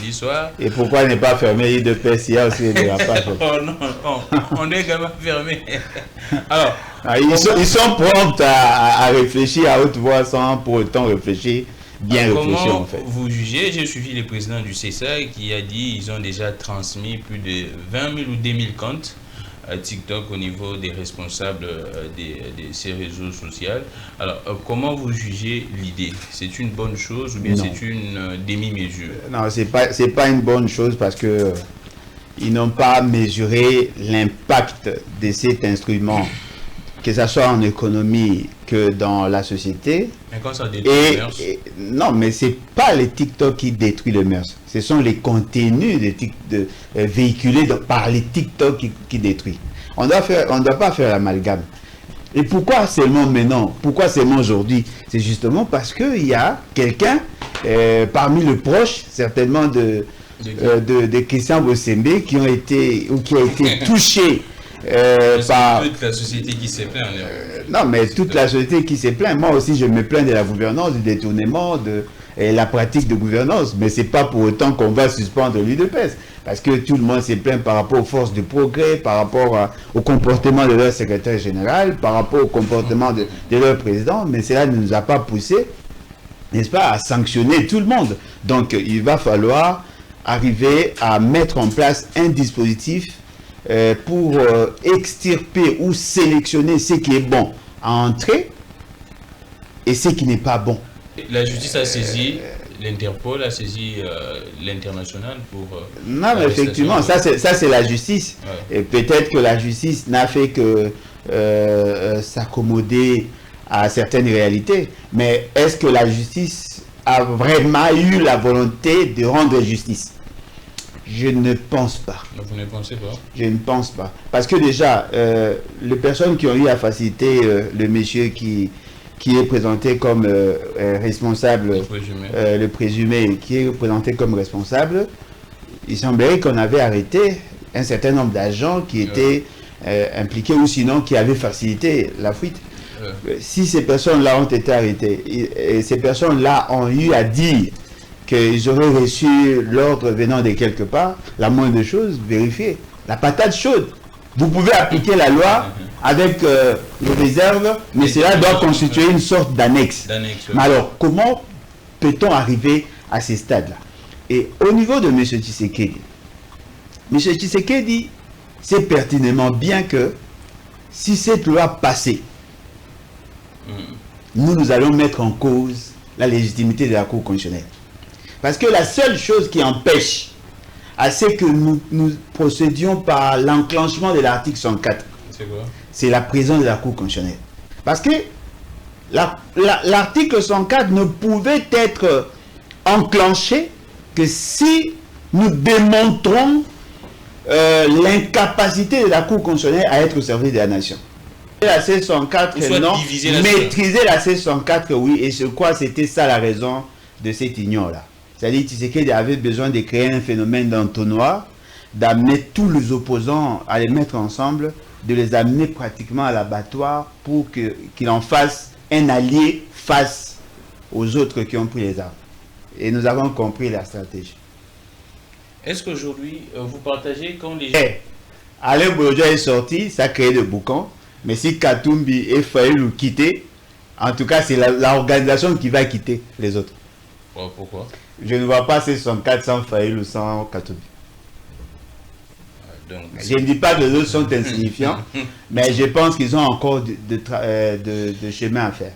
samedi soir. Et pourquoi ne pas fermer l'IDPS? Il y a aussi des dérapages. Oh non, on est également fermé. Alors, ils sont prompts à réfléchir à haute voix sans pour autant réfléchir, bien réfléchir en fait. Comment vous jugez? J'ai suivi le président du CESA qui a dit qu'ils ont déjà transmis plus de 20 000 ou 2 000 comptes à TikTok au niveau des responsables de ces réseaux sociaux. Alors, comment vous jugez l'idée? C'est une bonne chose ou bien c'est une demi-mesure? Non, c'est pas une bonne chose parce que ils n'ont pas mesuré l'impact de cet instrument, que ce soit en économie que dans la société. Mais quand ça détruit les mœurs? Non, mais c'est pas les TikTok qui détruit les mœurs. Ce sont les contenus véhiculés par les TikTok qui détruisent. On ne doit pas faire l'amalgame. Et pourquoi seulement maintenant? Pourquoi seulement aujourd'hui? C'est justement parce qu'il y a quelqu'un parmi les proches, certainement de Christian Bossembe, qui a été touché par toute la société qui s'est plaint. Non, mais toute la société qui s'est plaint. Moi aussi, je me plains de la gouvernance, du détournement, de la pratique de gouvernance. Mais ce n'est pas pour autant qu'on va suspendre l'UDPS. Parce que tout le monde s'est plaint par rapport aux forces de progrès, par rapport au comportement de leur secrétaire général, par rapport au comportement de leur président. Mais cela ne nous a pas poussé, n'est-ce pas, à sanctionner tout le monde. Donc, il va falloir arriver à mettre en place un dispositif pour extirper ou sélectionner ce qui est bon à entrer et ce qui n'est pas bon. La justice a saisi, l'Interpol a saisi l'international pour... non, mais effectivement, ça c'est la justice. Ouais. Et peut-être que la justice n'a fait que s'accommoder à certaines réalités. Mais est-ce que la justice a vraiment eu la volonté de rendre justice? Je ne pense pas. Vous ne pensez pas? Je ne pense pas. Parce que déjà, les personnes qui ont eu à faciliter le monsieur qui est présenté comme responsable, le présumé qui est présenté comme responsable, il semblerait qu'on avait arrêté un certain nombre d'agents qui étaient impliqués ou sinon qui avaient facilité la fuite. Si ces personnes-là ont été arrêtées et ces personnes-là ont eu à dire qu'ils auraient reçu l'ordre venant de quelque part, la moindre chose, vérifier. La patate chaude. Vous pouvez appliquer la loi avec les réserves, mais cela doit constituer une sorte d'annexe. Mais alors, comment peut-on arriver à ces stades-là? Et au niveau de M. Tshisekedi sait pertinemment bien que si cette loi passait, nous allons mettre en cause la légitimité de la Cour constitutionnelle. Parce que la seule chose qui empêche à ce que nous procédions par l'enclenchement de l'article 104, c'est la présence de la Cour constitutionnelle. Parce que l'article 104 ne pouvait être enclenché que si nous démontrons l'incapacité de la Cour constitutionnelle à être au service de la nation. La C104, non, maîtriser la C104, oui, et je crois que c'était ça la raison de cette union-là. C'est-à-dire que Tshisekedi avait besoin de créer un phénomène d'entonnoir, d'amener tous les opposants à les mettre ensemble, de les amener pratiquement à l'abattoir pour qu'il en fasse un allié face aux autres qui ont pris les armes. Et nous avons compris la stratégie. Est-ce qu'aujourd'hui, vous partagez quand les gens... Alain Bourgeois est sorti, ça a créé des boucans. Mais si Katumbi et Fayoulou quittent, en tout cas, c'est l'organisation qui va quitter les autres. Pourquoi? Je ne vois pas ces 104 sans Fayoulou ou sans Katumbi. Je ne dis pas que les autres sont insignifiants, mais je pense qu'ils ont encore de chemin à faire.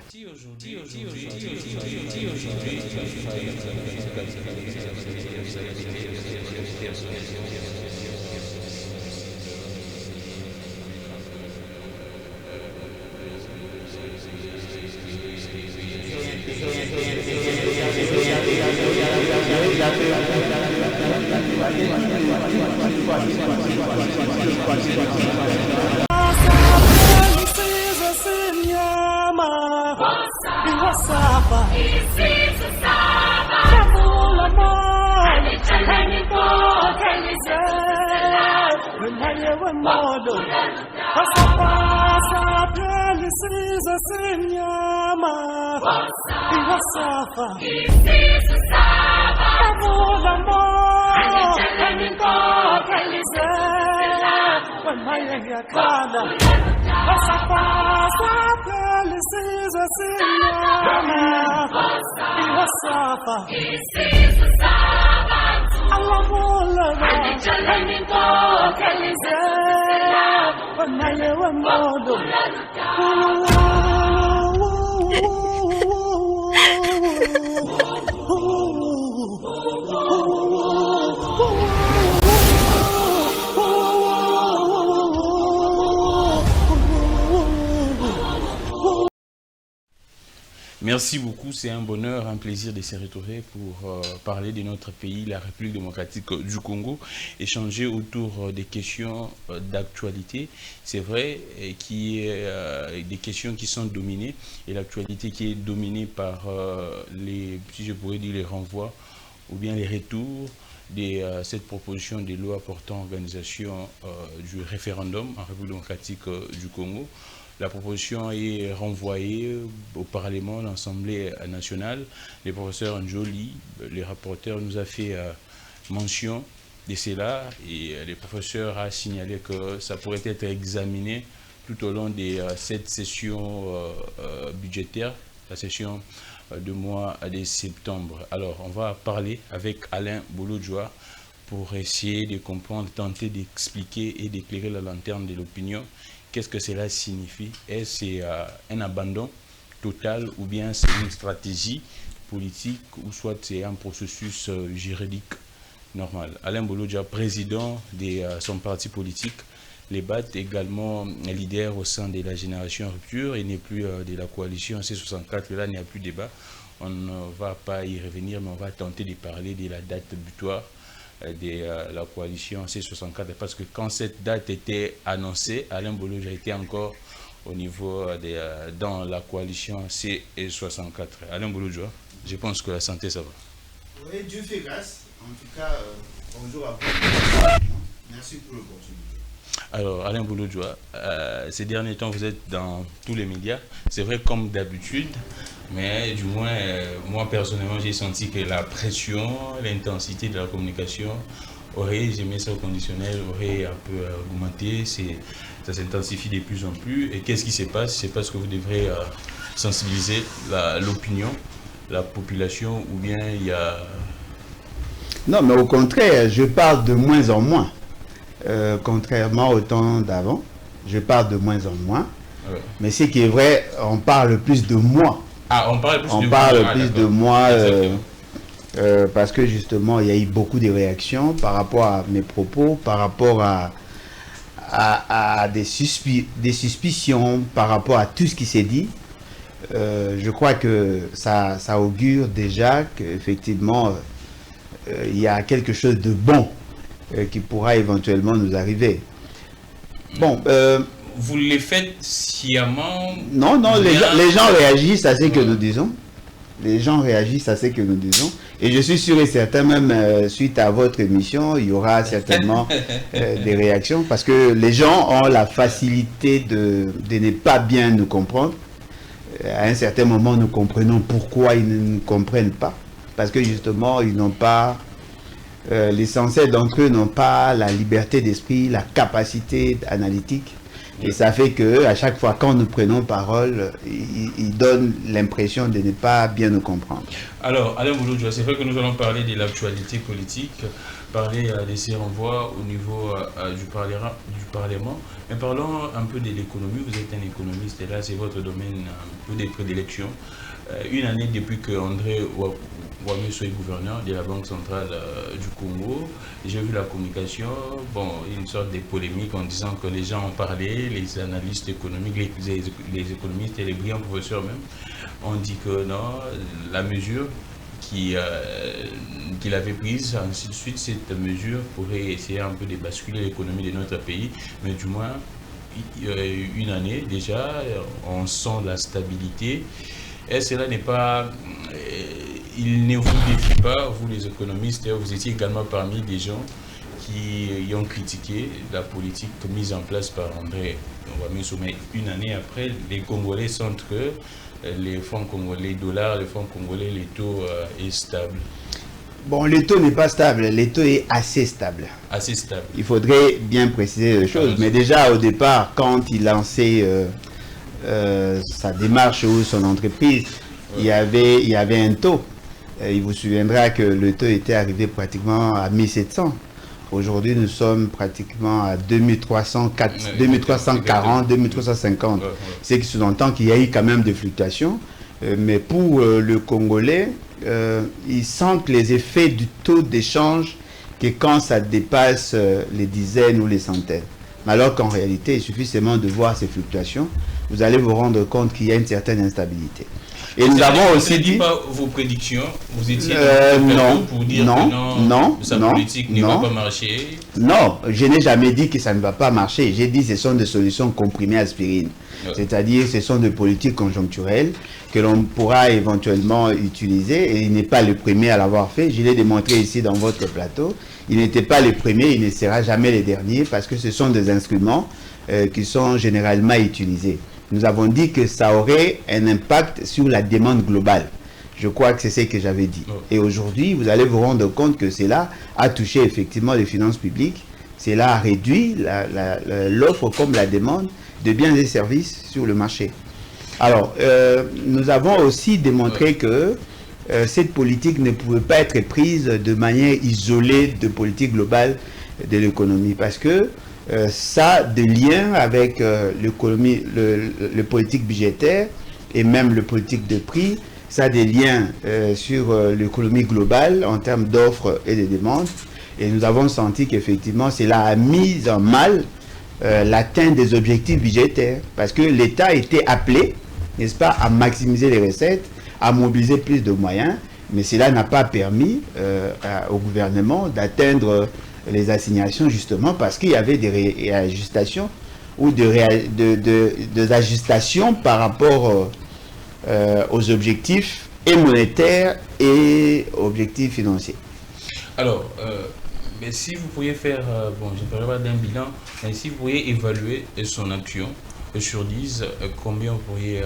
Safa. Merci beaucoup, c'est un bonheur, un plaisir de se retrouver pour parler de notre pays, la République démocratique du Congo, échanger autour des questions d'actualité. C'est vrai qu'il y a des questions qui sont dominées et l'actualité qui est dominée par les, si je pourrais dire, les renvois ou bien les retours de cette proposition de loi portant organisation du référendum en République démocratique du Congo. La proposition est renvoyée au Parlement, à l'Assemblée nationale. Le professeur Njoli, le rapporteur, nous a fait mention de cela et le professeur a signalé que ça pourrait être examiné tout au long de cette session budgétaire, la session du mois de septembre. Alors, on va parler avec Alain Bouloudjoa pour essayer de comprendre, tenter d'expliquer et d'éclairer la lanterne de l'opinion. Qu'est-ce que cela signifie? Est-ce que c'est un abandon total ou bien c'est une stratégie politique ou soit c'est un processus juridique normal? Alain Bouloudjoa, président de son parti politique, les BAT, également leader au sein de la génération rupture, il n'est plus de la coalition C64, là il n'y a plus de débat. On ne va pas y revenir, mais on va tenter de parler de la date butoir de la coalition C64, parce que quand cette date était annoncée, Alain Bouloudjoa était encore au niveau dans la coalition C64. Alain Bouloudjoa, je pense que la santé, ça va. Oui, Dieu fait grâce. En tout cas, bonjour à vous. Merci pour l'opportunité. Alors, Alain Bouloudjoa, ces derniers temps, vous êtes dans tous les médias. C'est vrai comme d'habitude, mais du moins, moi personnellement, j'ai senti que la pression, l'intensité de la communication aurait, j'ai mis ça au conditionnel, aurait un peu augmenté. Ça s'intensifie de plus en plus. Et qu'est-ce qui se passe? C'est parce que vous devrez sensibiliser l'opinion, la population, ou bien il y a... Non, mais au contraire, je parle de moins en moins. Contrairement au temps d'avant, je parle de moins en moins. Ouais. Mais ce qui est vrai, on parle plus de moi. Ah, on parle plus de moi parce que justement, il y a eu beaucoup de réactions par rapport à mes propos, par rapport à des suspicions, par rapport à tout ce qui s'est dit. Je crois que ça augure déjà qu'effectivement, il y a quelque chose de bon qui pourra éventuellement nous arriver. Bon, vous les faites sciemment? Non, les gens réagissent à ce que nous disons. Les gens réagissent à ce que nous disons. Et je suis sûr et certain, même suite à votre émission, il y aura certainement des réactions, parce que les gens ont la facilité de ne pas bien nous comprendre. À un certain moment, nous comprenons pourquoi ils ne nous comprennent pas. Parce que justement, ils n'ont pas... l'essentiel d'entre eux n'ont pas la liberté d'esprit, la capacité analytique. Et ça fait que à chaque fois quand nous prenons parole, ils donnent l'impression de ne pas bien nous comprendre. Alors, Alain Bouloudjoa, c'est vrai que nous allons parler de l'actualité politique, parler de ces renvois au niveau du Parlement. Mais parlons un peu de l'économie. Vous êtes un économiste et là, c'est votre domaine un peu de prédilection. Une année depuis que André Ouamé soit gouverneur de la Banque centrale du Congo, j'ai vu la communication, bon, une sorte de polémique en disant que les gens ont parlé, les analystes économiques, les économistes et les brillants professeurs même, ont dit que non, la mesure qu'il avait prise, ainsi de suite, cette mesure pourrait essayer un peu de basculer l'économie de notre pays, mais du moins, une année déjà, on sent la stabilité. Et cela n'est pas, il ne vous défie pas, vous les économistes, vous étiez également parmi des gens qui ont critiqué la politique mise en place par André Ouamé. Mais une année après, les Congolais sentent que les francs congolais, les dollars, les francs congolais, les taux est stable. Bon, le taux n'est pas stable, le taux est assez stable. Assez stable. Il faudrait bien préciser les choses, mais déjà au départ, quand il lançait sa démarche ou son entreprise, il y avait un taux. Il vous souviendra que le taux était arrivé pratiquement à 1700. Aujourd'hui, nous sommes pratiquement à 2340, 2350. Ce qui sous-entend qu'il y a eu quand même des fluctuations. Mais pour le Congolais, ils sentent les effets du taux d'échange que quand ça dépasse les dizaines ou les centaines. Alors qu'en réalité, il suffit seulement de voir ces fluctuations. Vous allez vous rendre compte qu'il y a une certaine instabilité. Et nous avons aussi dit... pas vos prédictions, vous étiez non, pour dire non, que non, sa non, politique ne va pas marcher. Non, je n'ai jamais dit que ça ne va pas marcher. J'ai dit que ce sont des solutions comprimées aspirine. C'est-à-dire ce sont des politiques conjoncturelles que l'on pourra éventuellement utiliser. Et il n'est pas le premier à l'avoir fait. Je l'ai démontré ici dans votre plateau. Il n'était pas le premier, il ne sera jamais le dernier parce que ce sont des instruments qui sont généralement utilisés. Nous avons dit que ça aurait un impact sur la demande globale. Je crois que c'est ce que j'avais dit. Et aujourd'hui, vous allez vous rendre compte que cela a touché effectivement les finances publiques. Cela a réduit l'offre comme la demande de biens et services sur le marché. Alors, nous avons aussi démontré que cette politique ne pouvait pas être prise de manière isolée de politique globale de l'économie parce que ça a des liens avec l'économie, le politique budgétaire et même le politique de prix. Ça a des liens sur l'économie globale en termes d'offres et de demandes. Et nous avons senti qu'effectivement, cela a mis en mal l'atteinte des objectifs budgétaires. Parce que l'État était appelé, n'est-ce pas, à maximiser les recettes, à mobiliser plus de moyens. Mais cela n'a pas permis au gouvernement d'atteindre les assignations justement parce qu'il y avait des réajustations ou des ajustations par rapport aux objectifs et monétaires et objectifs financiers. Alors, mais si vous pourriez faire, bon, je ne parlerai pas d'un bilan, mais si vous pourriez évaluer son action sur 10, combien vous pourriez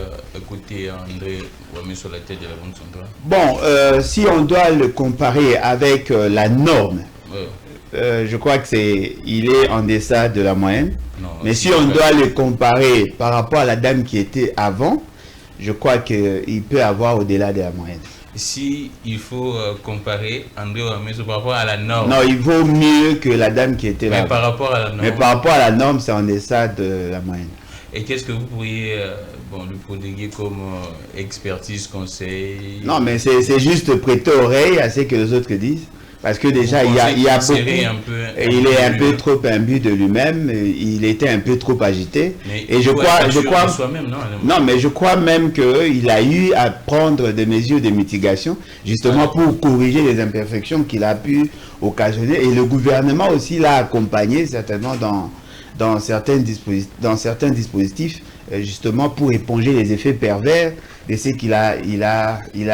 coûter à André Ouamé sur la tête de la Banque centrale? Bon, si on doit le comparer avec la norme, je crois qu'il est en deçà de la moyenne. Non, mais si on doit le comparer par rapport à la dame qui était avant, je crois qu'il peut avoir au-delà de la moyenne. Si il faut comparer André Ouamé par rapport à la norme. Non, il vaut mieux que la dame qui était là. Mais par rapport à la norme. Mais par rapport à la norme, c'est en deçà de la moyenne. Et qu'est-ce que vous pourriez lui prodiguer comme expertise, conseil? Non, mais c'est juste prêter oreille à ce que les autres disent. Parce que déjà, il y a beaucoup, il est un peu trop imbu de lui-même, il était un peu trop agité. Mais et je crois même qu'il a eu à prendre des mesures de mitigation, justement pour corriger les imperfections qu'il a pu occasionner. Et le gouvernement aussi l'a accompagné certainement dans certains dispositifs, justement pour éponger les effets pervers de ce qu'il a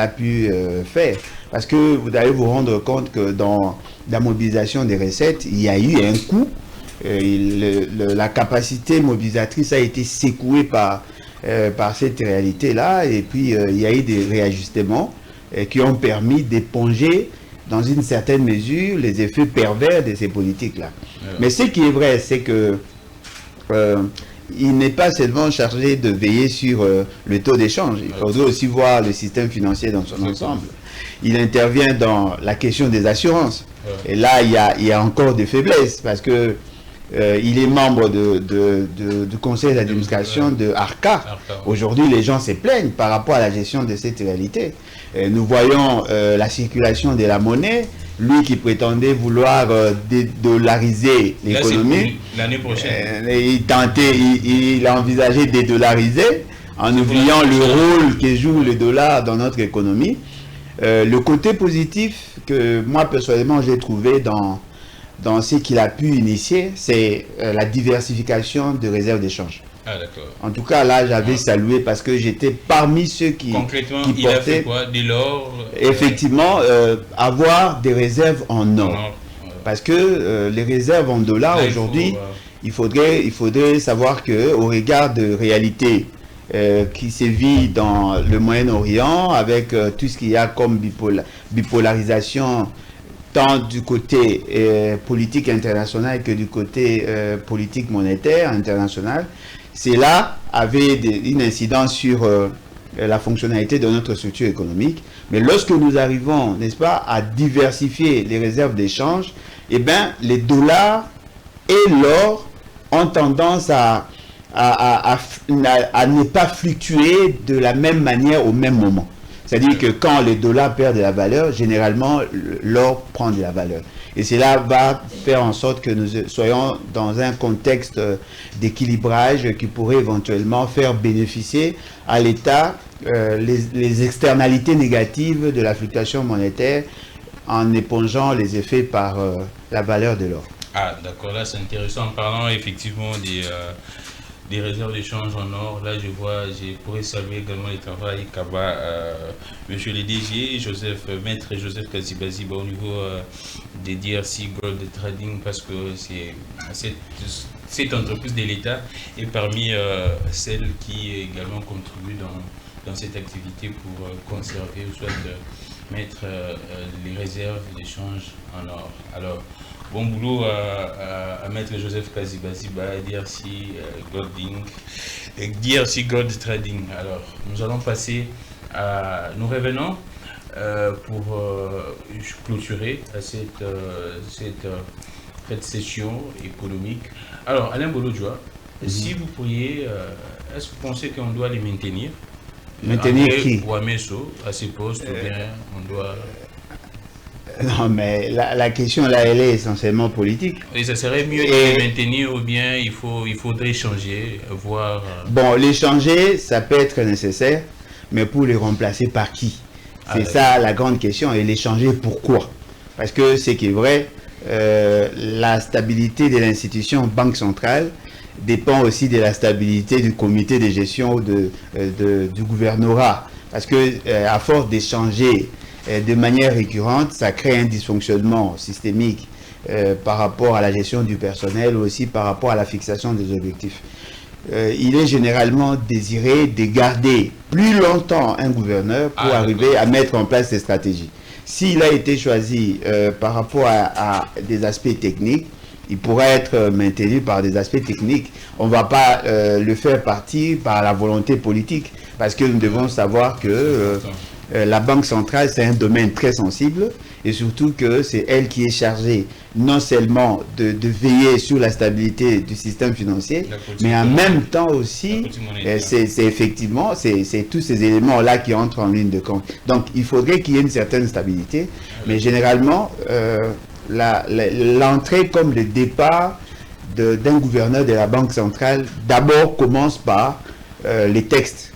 pu faire. Parce que vous allez vous rendre compte que dans la mobilisation des recettes, il y a eu un coût. La capacité mobilisatrice a été secouée par cette réalité-là. Et puis, il y a eu des réajustements qui ont permis d'éponger, dans une certaine mesure, les effets pervers de ces politiques-là. Mais ce qui est vrai, c'est que il n'est pas seulement chargé de veiller sur le taux d'échange. Il faudrait aussi voir le système financier dans son ensemble. Il intervient dans la question des assurances. Et là, il y a encore des faiblesses parce que il est membre du conseil d'administration de ARCA. Aujourd'hui, les gens se plaignent par rapport à la gestion de cette réalité. Nous voyons la circulation de la monnaie. Lui qui prétendait vouloir dédollariser l'économie. L'année prochaine. Il a envisagé de dédollariser en oubliant le rôle que joue le dollar dans notre économie. Le côté positif que moi personnellement j'ai trouvé dans ce qu'il a pu initier, c'est la diversification de réserves d'échange. Ah, d'accord. En tout cas, là, j'avais salué parce que j'étais parmi ceux qui concrètement, qui il a fait quoi? De l'or? Effectivement, avoir des réserves en or. Parce que les réserves en dollars, aujourd'hui, il faudrait savoir qu'au regard de réalités qui sévit dans le Moyen-Orient, avec tout ce qu'il y a comme bipolarisation tant du côté politique international que du côté politique monétaire international. Cela avait une incidence sur la fonctionnalité de notre structure économique. Mais lorsque nous arrivons, n'est-ce pas, à diversifier les réserves d'échange, eh bien, les dollars et l'or ont tendance à ne pas fluctuer de la même manière au même moment. C'est-à-dire que quand les dollars perdent de la valeur, généralement, l'or prend de la valeur. Et cela va faire en sorte que nous soyons dans un contexte d'équilibrage qui pourrait éventuellement faire bénéficier à l'État les externalités négatives de la fluctuation monétaire en épongeant les effets par la valeur de l'or. Ah, d'accord, là c'est intéressant. En parlant effectivement des réserves d'échange en or, là je pourrais saluer également le travail qu'a monsieur le DG, Maître Joseph Kazibaziba au niveau des DRC Gold Trading, parce que cette entreprise de l'État est parmi celles qui également contribuent dans cette activité pour conserver ou soit mettre les réserves d'échange en or. Alors, bon boulot à Maître Joseph Kazibaziba, DRC Gold Trading. Alors, nous allons passer à... Nous revenons pour clôturer cette session économique. Alors, Alain Bolodjoa, si vous pourriez... est-ce que vous pensez qu'on doit les maintenir? Maintenir qui? Ouamesso, à ses postes, ou bien on doit... Non, mais la question là, elle est essentiellement politique. Et ça serait mieux de les maintenir ou bien il faudrait changer, voir... Bon, les changer, ça peut être nécessaire, mais pour les remplacer par qui? C'est ça la grande question. Et les changer pourquoi? Parce que ce qui est vrai, la stabilité de l'institution Banque centrale dépend aussi de la stabilité du comité de gestion du gouvernorat. Parce que à force d'échanger de manière récurrente, ça crée un dysfonctionnement systémique par rapport à la gestion du personnel ou aussi par rapport à la fixation des objectifs. Il est généralement désiré de garder plus longtemps un gouverneur pour arriver à mettre en place ces stratégies. S'il a été choisi par rapport à des aspects techniques, il pourra être maintenu par des aspects techniques. On ne va pas le faire partir par la volonté politique, parce que nous devons savoir que la Banque centrale, c'est un domaine très sensible, et surtout que c'est elle qui est chargée non seulement de veiller sur la stabilité du système financier, mais en même temps aussi, c'est effectivement, c'est tous ces éléments-là qui entrent en ligne de compte. Donc, il faudrait qu'il y ait une certaine stabilité, mais généralement, l'entrée comme le départ d'un gouverneur de la Banque centrale, d'abord commence par les textes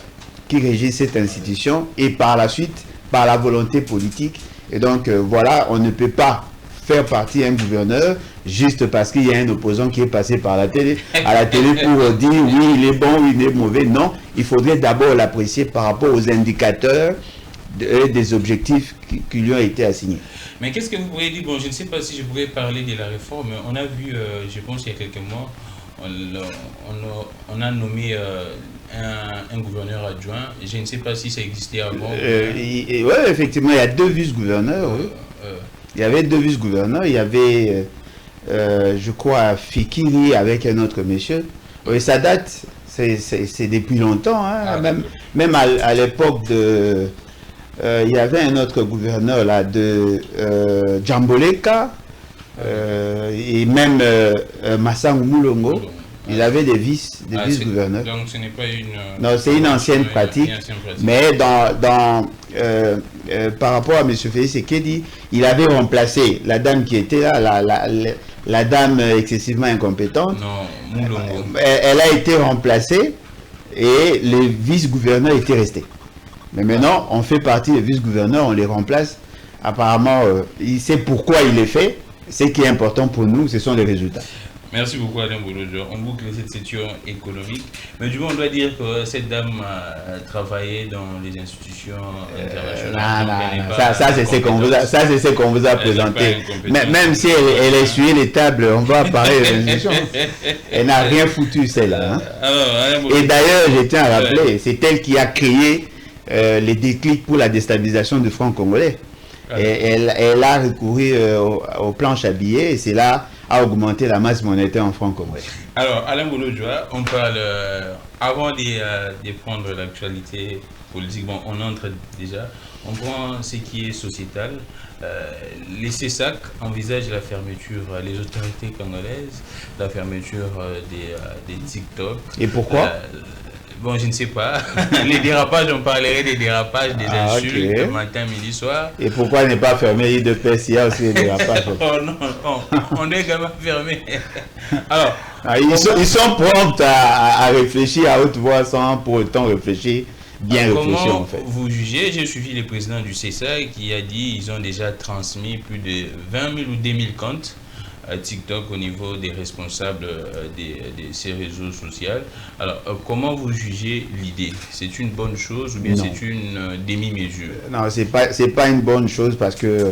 qui régissent cette institution et par la suite, par la volonté politique. Et donc, voilà, on ne peut pas faire partie un gouverneur juste parce qu'il y a un opposant qui est passé par la télé, à la télé pour dire oui, il est bon, oui, il est mauvais. Non, il faudrait d'abord l'apprécier par rapport aux indicateurs des objectifs qui lui ont été assignés. Mais qu'est-ce que vous pourriez dire? Bon, je ne sais pas si je pourrais parler de la réforme. On a vu, je pense il y a quelques mois, on a nommé un gouverneur adjoint. Je ne sais pas si ça existait avant. Oui, effectivement, il y a deux vice-gouverneurs. Il y avait deux vice-gouverneurs. Il y avait, je crois, Fikiri avec un autre monsieur. Oui, ça date, c'est depuis longtemps. Hein, même à l'époque de... il y avait un autre gouverneur là de Djamboleka et même Massangu Moulongo. Ils avaient des vice-gouverneurs. Donc ce n'est pas une... Non, c'est une ancienne pratique. Mais par rapport à M. Félix Sekedi, il avait remplacé la dame qui était là, la dame excessivement incompétente. Non, Moulongo. Elle a été remplacée et les vice-gouverneurs étaient restés. Mais maintenant, on fait partie des vice-gouverneurs, on les remplace. Apparemment, il sait pourquoi il est fait. Ce qui est important pour nous, ce sont les résultats. Merci beaucoup Alain Bolodjoa. On boucle cette session économique. Mais du coup, on doit dire que cette dame a travaillé dans les institutions internationales. Ça c'est ce qu'on vous a présenté. Même si elle a essuyé les tables, on va parler des institutions. Elle n'a rien foutu celle-là. Hein. Et d'ailleurs, je tiens à rappeler, c'est elle qui a créé les déclics pour la déstabilisation du franc congolais. Et elle a recouru aux planches à billets et c'est là a augmenté la masse monétaire en francs congolais. Alors, Alain Boulodjoa, on parle, avant de prendre l'actualité politique, bon, on entre déjà, on prend ce qui est sociétal. Les CESAC envisagent la fermeture, les autorités congolaises, la fermeture des TikTok. Et pourquoi? Bon, je ne sais pas. Les dérapages, on parlerait des dérapages, des insultes, matin, midi, soir. Et pourquoi ne pas fermer l'IDPS? Il y a aussi des dérapages. Oh non, on est quand même fermé. Alors, ils sont prompts à réfléchir à haute voix sans pour autant réfléchir, bien réfléchir en fait. Vous jugez, j'ai suivi le président du CESA qui a dit qu'ils ont déjà transmis plus de 20 000 ou 2 000 comptes à TikTok au niveau des responsables de ces réseaux sociaux. Alors, comment vous jugez l'idée? C'est une bonne chose ou bien c'est une demi-mesure? Non, c'est pas une bonne chose parce que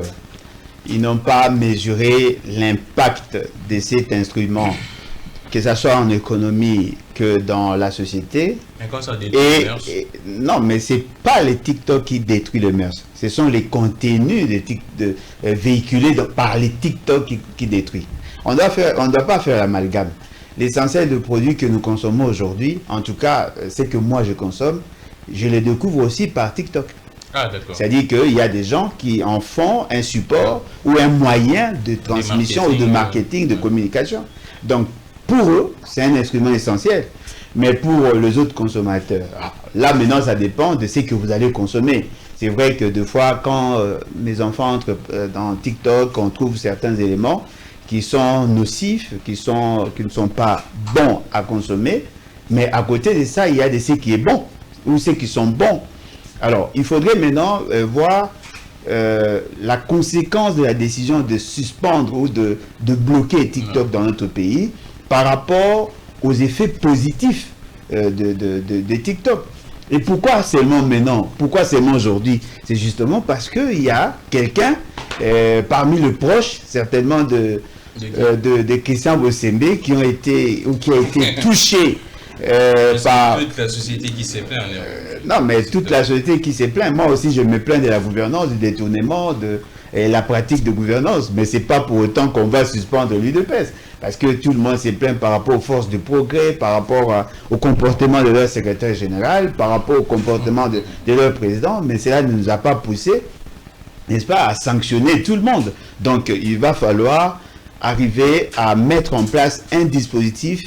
ils n'ont pas mesuré l'impact de cet instrument, que ce soit en économie que dans la société. Mais quand ça détruit les mœurs? Non, mais c'est pas les TikTok qui détruisent les mœurs. Ce sont les contenus véhiculés par les TikTok qui détruisent. On ne doit pas faire l'amalgame. L'essentiel de produits que nous consommons aujourd'hui, en tout cas, c'est que moi je consomme, je les découvre aussi par TikTok. Ah, d'accord. C'est-à-dire qu'il y a des gens qui en font un support ou un moyen de transmission ou de marketing, de communication. Donc, pour eux, c'est un instrument essentiel. Mais pour les autres consommateurs, là maintenant, ça dépend de ce que vous allez consommer. C'est vrai que des fois, quand mes enfants entrent dans TikTok, on trouve certains éléments qui sont nocifs, qui ne sont pas bons à consommer. Mais à côté de ça, il y a de ce qui est bon ou ceux qui sont bons. Alors, il faudrait maintenant voir la conséquence de la décision de suspendre ou de bloquer TikTok dans notre pays par rapport aux effets positifs de TikTok. Et pourquoi seulement maintenant? Pourquoi seulement aujourd'hui? C'est justement parce qu'il y a quelqu'un parmi les proches, certainement de Christian Bossembe, qui a été touché par... toute la société qui s'est plaint. Non, mais toute la société qui s'est plaint. Moi aussi, je me plains de la gouvernance, du détournement, et la pratique de gouvernance. Mais ce n'est pas pour autant qu'on va suspendre l'UDPS. Parce que tout le monde s'est plaint par rapport aux forces de progrès, par rapport au comportement de leur secrétaire général, par rapport au comportement de leur président. Mais cela ne nous a pas poussé, n'est-ce pas, à sanctionner tout le monde. Donc, il va falloir arriver à mettre en place un dispositif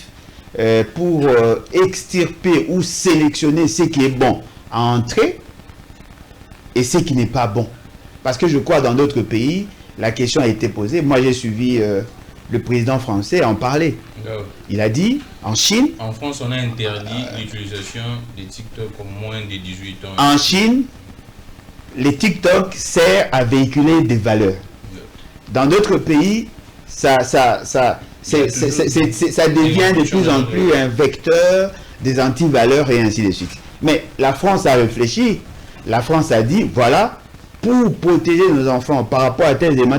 pour extirper ou sélectionner ce qui est bon à entrer et ce qui n'est pas bon. Parce que je crois dans d'autres pays, la question a été posée. Moi, j'ai suivi le président français en parler. Il a dit, en Chine... En France, on a interdit l'utilisation des TikTok aux moins de 18 ans. En Chine, les TikTok servent à véhiculer des valeurs. Dans d'autres pays, ça devient de plus en plus un vecteur des antivaleurs et ainsi de suite. Mais la France a réfléchi. La France a dit, voilà, pour protéger nos enfants par rapport à tel élément,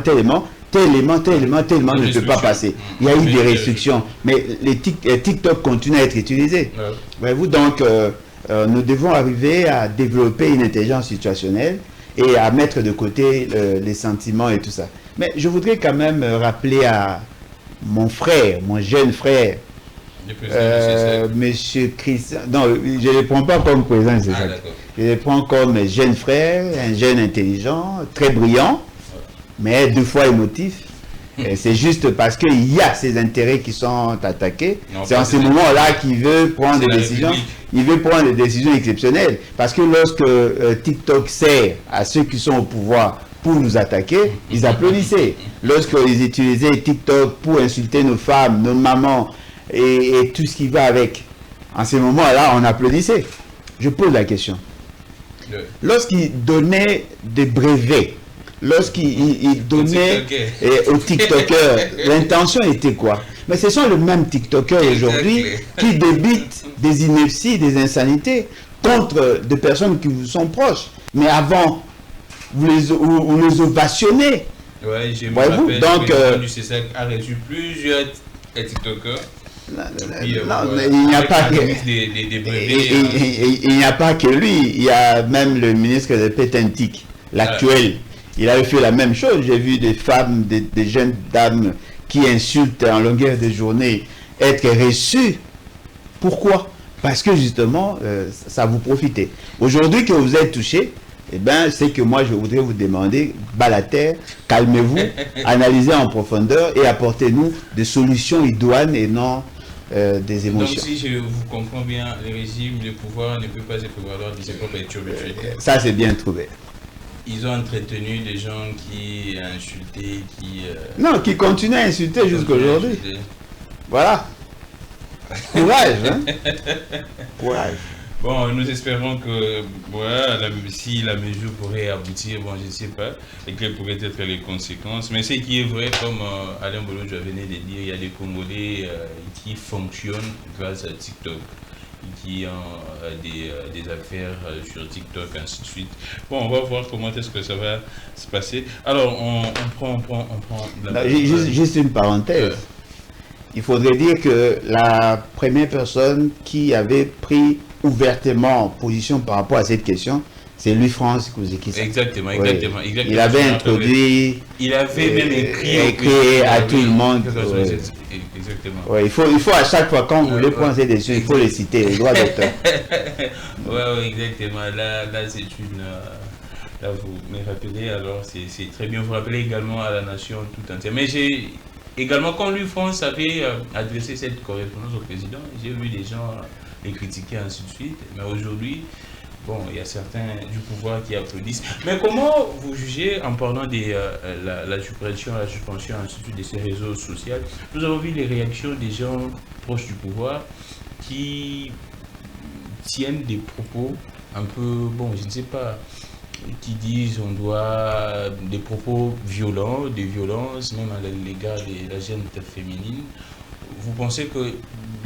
ne peut pas passer. Il y a eu des restrictions. Mais les TikTok continuent à être utilisés. Voyez-vous, donc, nous devons arriver à développer une intelligence situationnelle et à mettre de côté les sentiments et tout ça. Mais je voudrais quand même rappeler à mon frère, mon jeune frère, Monsieur Christian. Non, je ne le prends pas comme président, c'est ça. Je le prends comme jeune frère, un jeune intelligent, très brillant, mais 2 fois émotif. C'est juste parce qu'il y a ces intérêts qui sont attaqués. C'est en ce moment-là qu'il veut prendre des décisions. Il veut prendre des décisions exceptionnelles. Parce que lorsque TikTok sert à ceux qui sont au pouvoir pour nous attaquer, ils applaudissaient. Lorsqu'ils utilisaient TikTok pour insulter nos femmes, nos mamans et tout ce qui va avec, en ce moment-là, on applaudissait. Je pose la question. Lorsqu'ils donnaient des brevets, lorsqu'ils donnaient aux TikTokers, l'intention était quoi? Mais ce sont les mêmes TikTokers aujourd'hui qui débitent des inepties, des insanités contre des personnes qui vous sont proches. Mais avant, vous les ovationnez. Oui, je me rappelle, donc, le CESAC a reçu plusieurs TikTokers. Il n'y a pas que lui. Il y a même le ministre de Pétentique, l'actuel. il avait fait la même chose. J'ai vu des femmes, des jeunes dames qui insultent en longueur de journée être reçues. Pourquoi? Parce que justement, ça vous profitait. Aujourd'hui que vous êtes touché, eh ben, c'est que moi je voudrais vous demander, bas la terre, calmez-vous, analysez en profondeur et apportez-nous des solutions idoines et non des émotions. Donc si je vous comprends bien, le régime, le pouvoir ne peut pas se prévaloir de ses propres turbulences. Ça c'est bien trouvé. Ils ont entretenu des gens qui insultaient, Non, qui continuent à insulter jusqu'à aujourd'hui. Voilà. Courage, hein. Courage. Bon, nous espérons que voilà, si la mesure pourrait aboutir, bon, je ne sais pas, et quelles pourraient être les conséquences. Mais ce qui est vrai, comme Alain Bolojo venait de dire, il y a des Congolais qui fonctionnent grâce à TikTok, qui ont des affaires sur TikTok, ainsi de suite. Bon, on va voir comment est-ce que ça va se passer. Alors, on prend juste une parenthèse. Il faudrait dire que la première personne qui avait pris ouvertement position par rapport à cette question, c'est Louis-France Kouzekissa. Exactement. Il avait introduit, il avait même écrit à tout le monde. Exactement. Ouais, il faut à chaque fois, quand vous voulez prendre ces décisions, il faut les citer, les droits d'auteur. Oui, exactement. Là c'est une... Là, vous me rappelez, alors c'est très bien. Vous rappelez également à la nation tout entière. Mais j'ai également, quand Louis-France avait adressé cette correspondance au président, j'ai vu des gens les critiquer, ainsi de suite. Mais aujourd'hui, bon, il y a certains du pouvoir qui applaudissent. Mais comment vous jugez, en parlant de la suppression, la suspension, ainsi de suite, de ces réseaux sociaux, nous avons vu les réactions des gens proches du pouvoir qui tiennent des propos un peu, bon, je ne sais pas, qui disent on doit des propos violents, des violences, même à l'égard de la gente féminine. Vous pensez que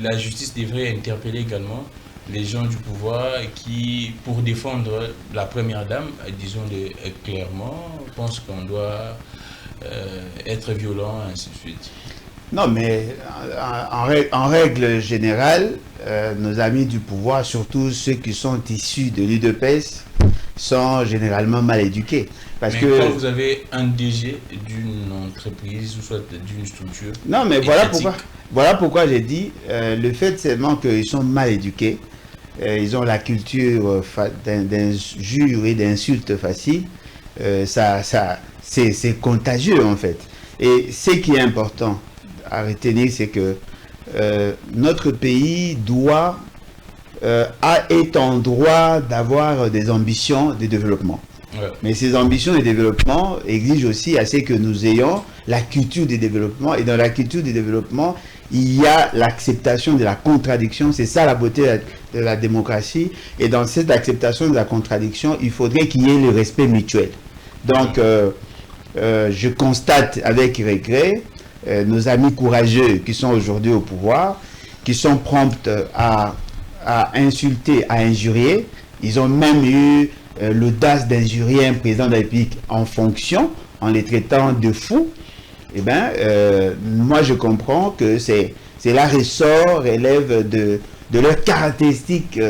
la justice devrait interpeller également les gens du pouvoir qui, pour défendre la première dame, disons-le clairement, pensent qu'on doit être violent, ainsi de suite? Non, mais en règle générale, nos amis du pouvoir, surtout ceux qui sont issus de l'UDPS, sont généralement mal éduqués. Parce que quand vous avez un DG d'une entreprise ou soit d'une structure... Non, mais voilà pourquoi j'ai dit, le fait seulement qu'ils sont mal éduqués, ils ont la culture d'injures et d'insultes faciles, c'est contagieux en fait. Et ce qui est important à retenir, c'est que notre pays est en droit d'avoir des ambitions de développement. Ouais. Mais ces ambitions de développement exigent aussi à ce que nous ayons la culture du développement. Et dans la culture du développement, il y a l'acceptation de la contradiction. C'est ça la beauté de la démocratie. Et dans cette acceptation de la contradiction, il faudrait qu'il y ait le respect mutuel. Donc, je constate avec regret nos amis courageux qui sont aujourd'hui au pouvoir, qui sont prompts à insulter, à injurier. Ils ont même eu l'audace d'injurier un président de la République en fonction, en les traitant de fous. Eh bien, moi je comprends que c'est la ressort, relève de leurs caractéristiques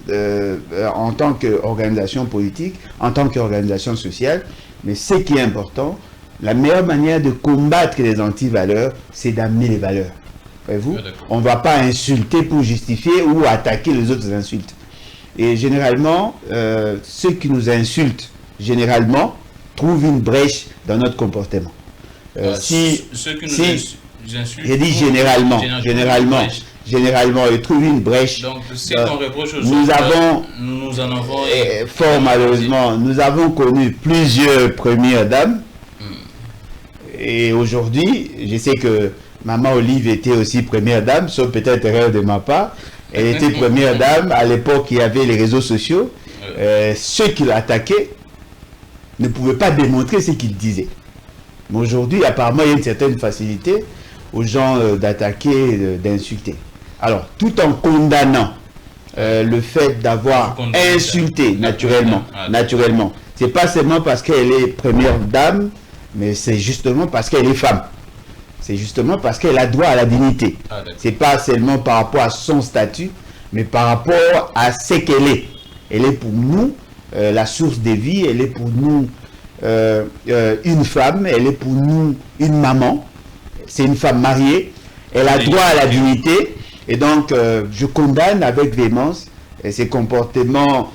en tant qu'organisation politique, en tant qu'organisation sociale. Mais ce qui est important, la meilleure manière de combattre les anti-valeurs, c'est d'amener les valeurs. Voyez-vous, on ne va pas insulter pour justifier ou attaquer les autres insultes. Et généralement, ceux qui nous insultent, généralement, trouvent une brèche dans notre comportement. Ceux qui nous insultent, j'ai dit généralement, ils trouvent une brèche. Donc, c'est qu'on reproche aux nous en avons fort malheureusement, nous avons connu plusieurs premières dames. Et aujourd'hui, je sais que Maman Olive était aussi première dame, sauf peut-être erreur de ma part. Elle était première dame à l'époque il y avait les réseaux sociaux. Ceux qui l'attaquaient ne pouvaient pas démontrer ce qu'ils disaient. Mais aujourd'hui, apparemment, il y a une certaine facilité aux gens d'attaquer, d'insulter. Alors, tout en condamnant le fait d'avoir insulté naturellement. C'est pas seulement parce qu'elle est première dame, mais c'est justement parce qu'elle est femme. C'est justement parce qu'elle a droit à la dignité. C'est pas seulement par rapport à son statut, mais par rapport à ce qu'elle est. Elle est pour nous la source de vie, elle est pour nous une femme, elle est pour nous une maman, c'est une femme mariée, elle a droit à la dignité, et donc je condamne avec véhémence ces comportements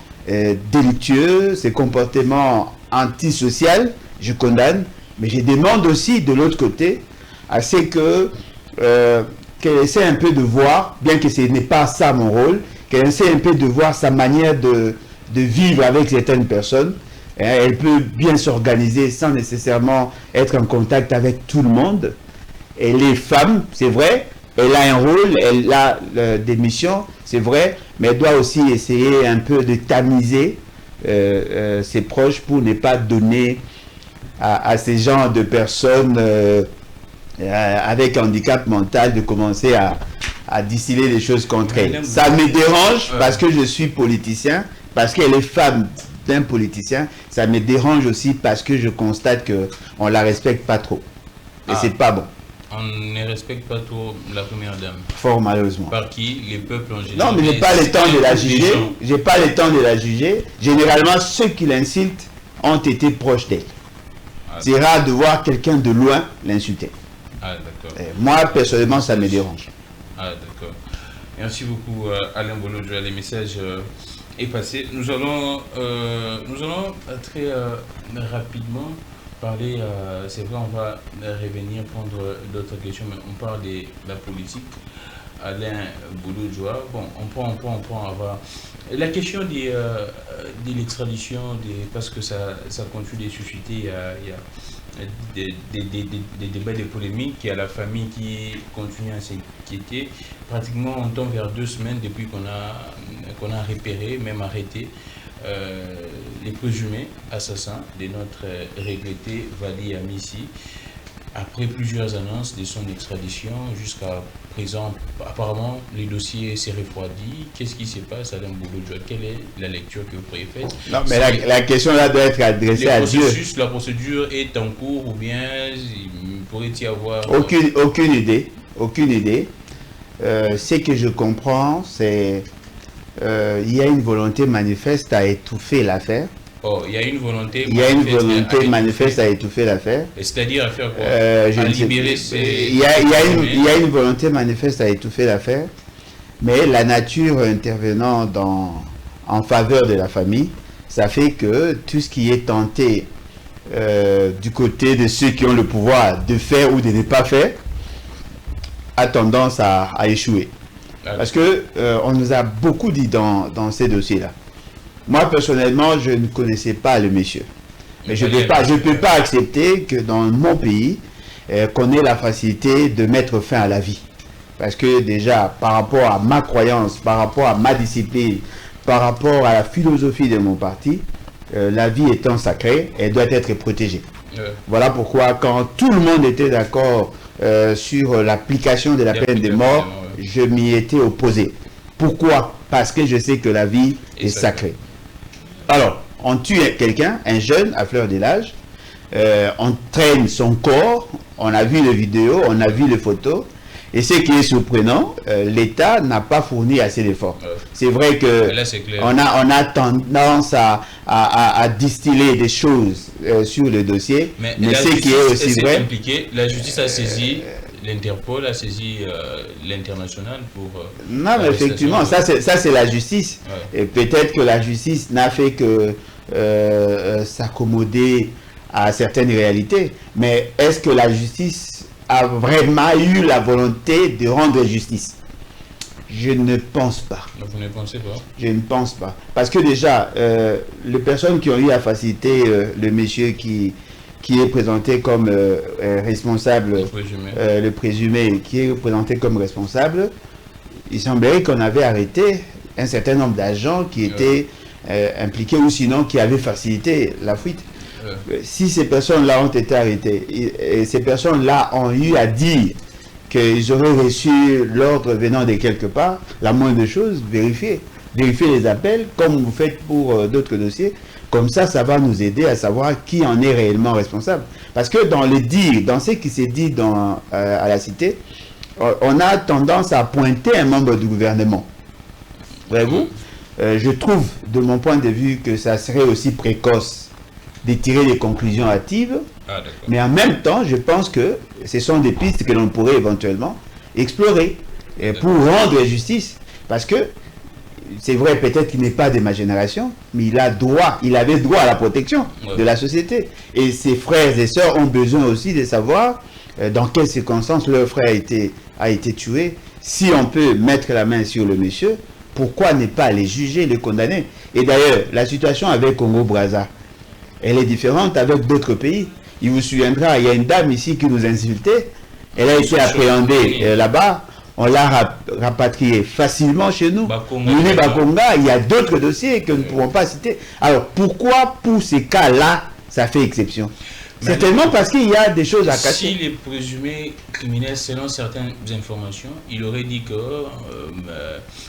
délictueux, ces comportements antisociaux, je condamne, mais je demande aussi de l'autre côté à ce que qu'elle essaie un peu de voir, bien que ce n'est pas ça mon rôle, qu'elle essaie un peu de voir sa manière de vivre avec certaines personnes. Elle peut bien s'organiser sans nécessairement être en contact avec tout le monde. Elle est femme, c'est vrai, elle a un rôle, elle a des missions, c'est vrai, mais elle doit aussi essayer un peu de tamiser ses proches pour ne pas donner à ces genres de personnes avec handicap mental de commencer à distiller des choses contre elle. Ça me dérange parce que je suis politicien, parce qu'elle est femme d'un politicien. Ça me dérange aussi parce que je constate qu'on ne la respecte pas trop. Et c'est pas bon. On ne respecte pas trop la première dame. Fort malheureusement. Par qui? Les peuples en général. Non, mais j'ai pas le temps de la juger. J'ai pas le temps de la juger. Généralement, ceux qui l'insultent ont été proches d'elle. C'est rare de voir quelqu'un de loin l'insulter. Ah, d'accord. Moi, personnellement, ça me dérange. Ah, d'accord. Merci beaucoup, Alain Bolodjoa. Les messages est passé. Nous allons très rapidement parler, c'est vrai, on va revenir prendre d'autres questions, mais on parle de la politique. Alain Bolodjoa, bon, on prend, avoir la question de l'extradition, parce que ça continue de susciter, il y a des débats, des polémiques, il y a la famille qui continue à s'inquiéter. Pratiquement, on tombe vers 2 semaines depuis qu'on a repéré, même arrêté, les présumés assassins de notre regretté Wally Amissi. Après plusieurs annonces de son extradition, jusqu'à présent, apparemment, le dossier s'est refroidi. Qu'est-ce qui se passe, Alain Bolodjoa? Quelle est la lecture que vous pourriez faire? Non, mais la question là doit être adressée à Dieu. La procédure est en cours ou bien il pourrait y avoir... Aucune idée. Aucune idée. Ce que je comprends, c'est il y a une volonté manifeste à étouffer l'affaire. Oh, il y a une volonté manifeste à étouffer l'affaire. C'est-à-dire à faire quoi? À libérer il y a une volonté manifeste à étouffer l'affaire, mais la nature intervenant en faveur de la famille, ça fait que tout ce qui est tenté du côté de ceux qui ont le pouvoir de faire ou de ne pas faire a tendance à échouer. Parce que on nous a beaucoup dit dans ces dossiers-là. Moi, personnellement, je ne connaissais pas le monsieur. Mais je ne peux pas accepter que dans mon pays, qu'on ait la facilité de mettre fin à la vie. Parce que déjà, par rapport à ma croyance, par rapport à ma discipline, par rapport à la philosophie de mon parti, la vie étant sacrée, elle doit être protégée. Voilà pourquoi, quand tout le monde était d'accord sur l'application de la peine de mort, je m'y étais opposé. Pourquoi? Parce que je sais que la vie est sacrée. Alors, on tue quelqu'un, un jeune à fleur de l'âge, on traîne son corps, on a vu les vidéos, on a vu les photos, et ce qui est surprenant, l'État n'a pas fourni assez d'efforts. C'est vrai que on a tendance à distiller des choses sur le dossier, mais ce qui est aussi vrai... Impliqué, la justice a saisi... L'Interpol a saisi l'international pour... non, mais effectivement, ça c'est la justice. Ouais. Et peut-être que la justice n'a fait que s'accommoder à certaines réalités. Mais est-ce que la justice a vraiment eu la volonté de rendre justice? Je ne pense pas. Vous ne pensez pas? Je ne pense pas. Parce que déjà, les personnes qui ont eu à faciliter le monsieur qui est présenté comme responsable, le présumé qui est présenté comme responsable, il semblerait qu'on avait arrêté un certain nombre d'agents qui étaient impliqués ou sinon qui avaient facilité la fuite. Si ces personnes-là ont été arrêtées et ces personnes-là ont eu à dire qu'ils auraient reçu l'ordre venant de quelque part, la moindre chose, vérifier les appels comme vous faites pour d'autres dossiers. Comme ça, ça va nous aider à savoir qui en est réellement responsable. Parce que dans ce qui s'est dit à la cité, on a tendance à pointer un membre du gouvernement. Voyez-vous, je trouve, de mon point de vue, que ça serait aussi précoce de tirer des conclusions hâtives. Mais en même temps, je pense que ce sont des pistes que l'on pourrait éventuellement explorer pour rendre justice. Parce que c'est vrai, peut-être qu'il n'est pas de ma génération, mais il avait droit à la protection de la société. Et ses frères et sœurs ont besoin aussi de savoir dans quelles circonstances leur frère a été tué. Si on peut mettre la main sur le monsieur, pourquoi ne pas les juger, les condamner? Et d'ailleurs, la situation avec Congo-Brazza, elle est différente avec d'autres pays. Il vous souviendra, il y a une dame ici qui nous insultait. Elle a été appréhendée là-bas. On l'a rapatriée facilement chez nous. Bakonga, il y a d'autres dossiers que nous ne pourrons pas citer. Alors, pourquoi pour ces cas-là, ça fait exception? C'est tellement parce qu'il y a des choses à cacher. Si les présumés criminels, selon certaines informations, il aurait dit que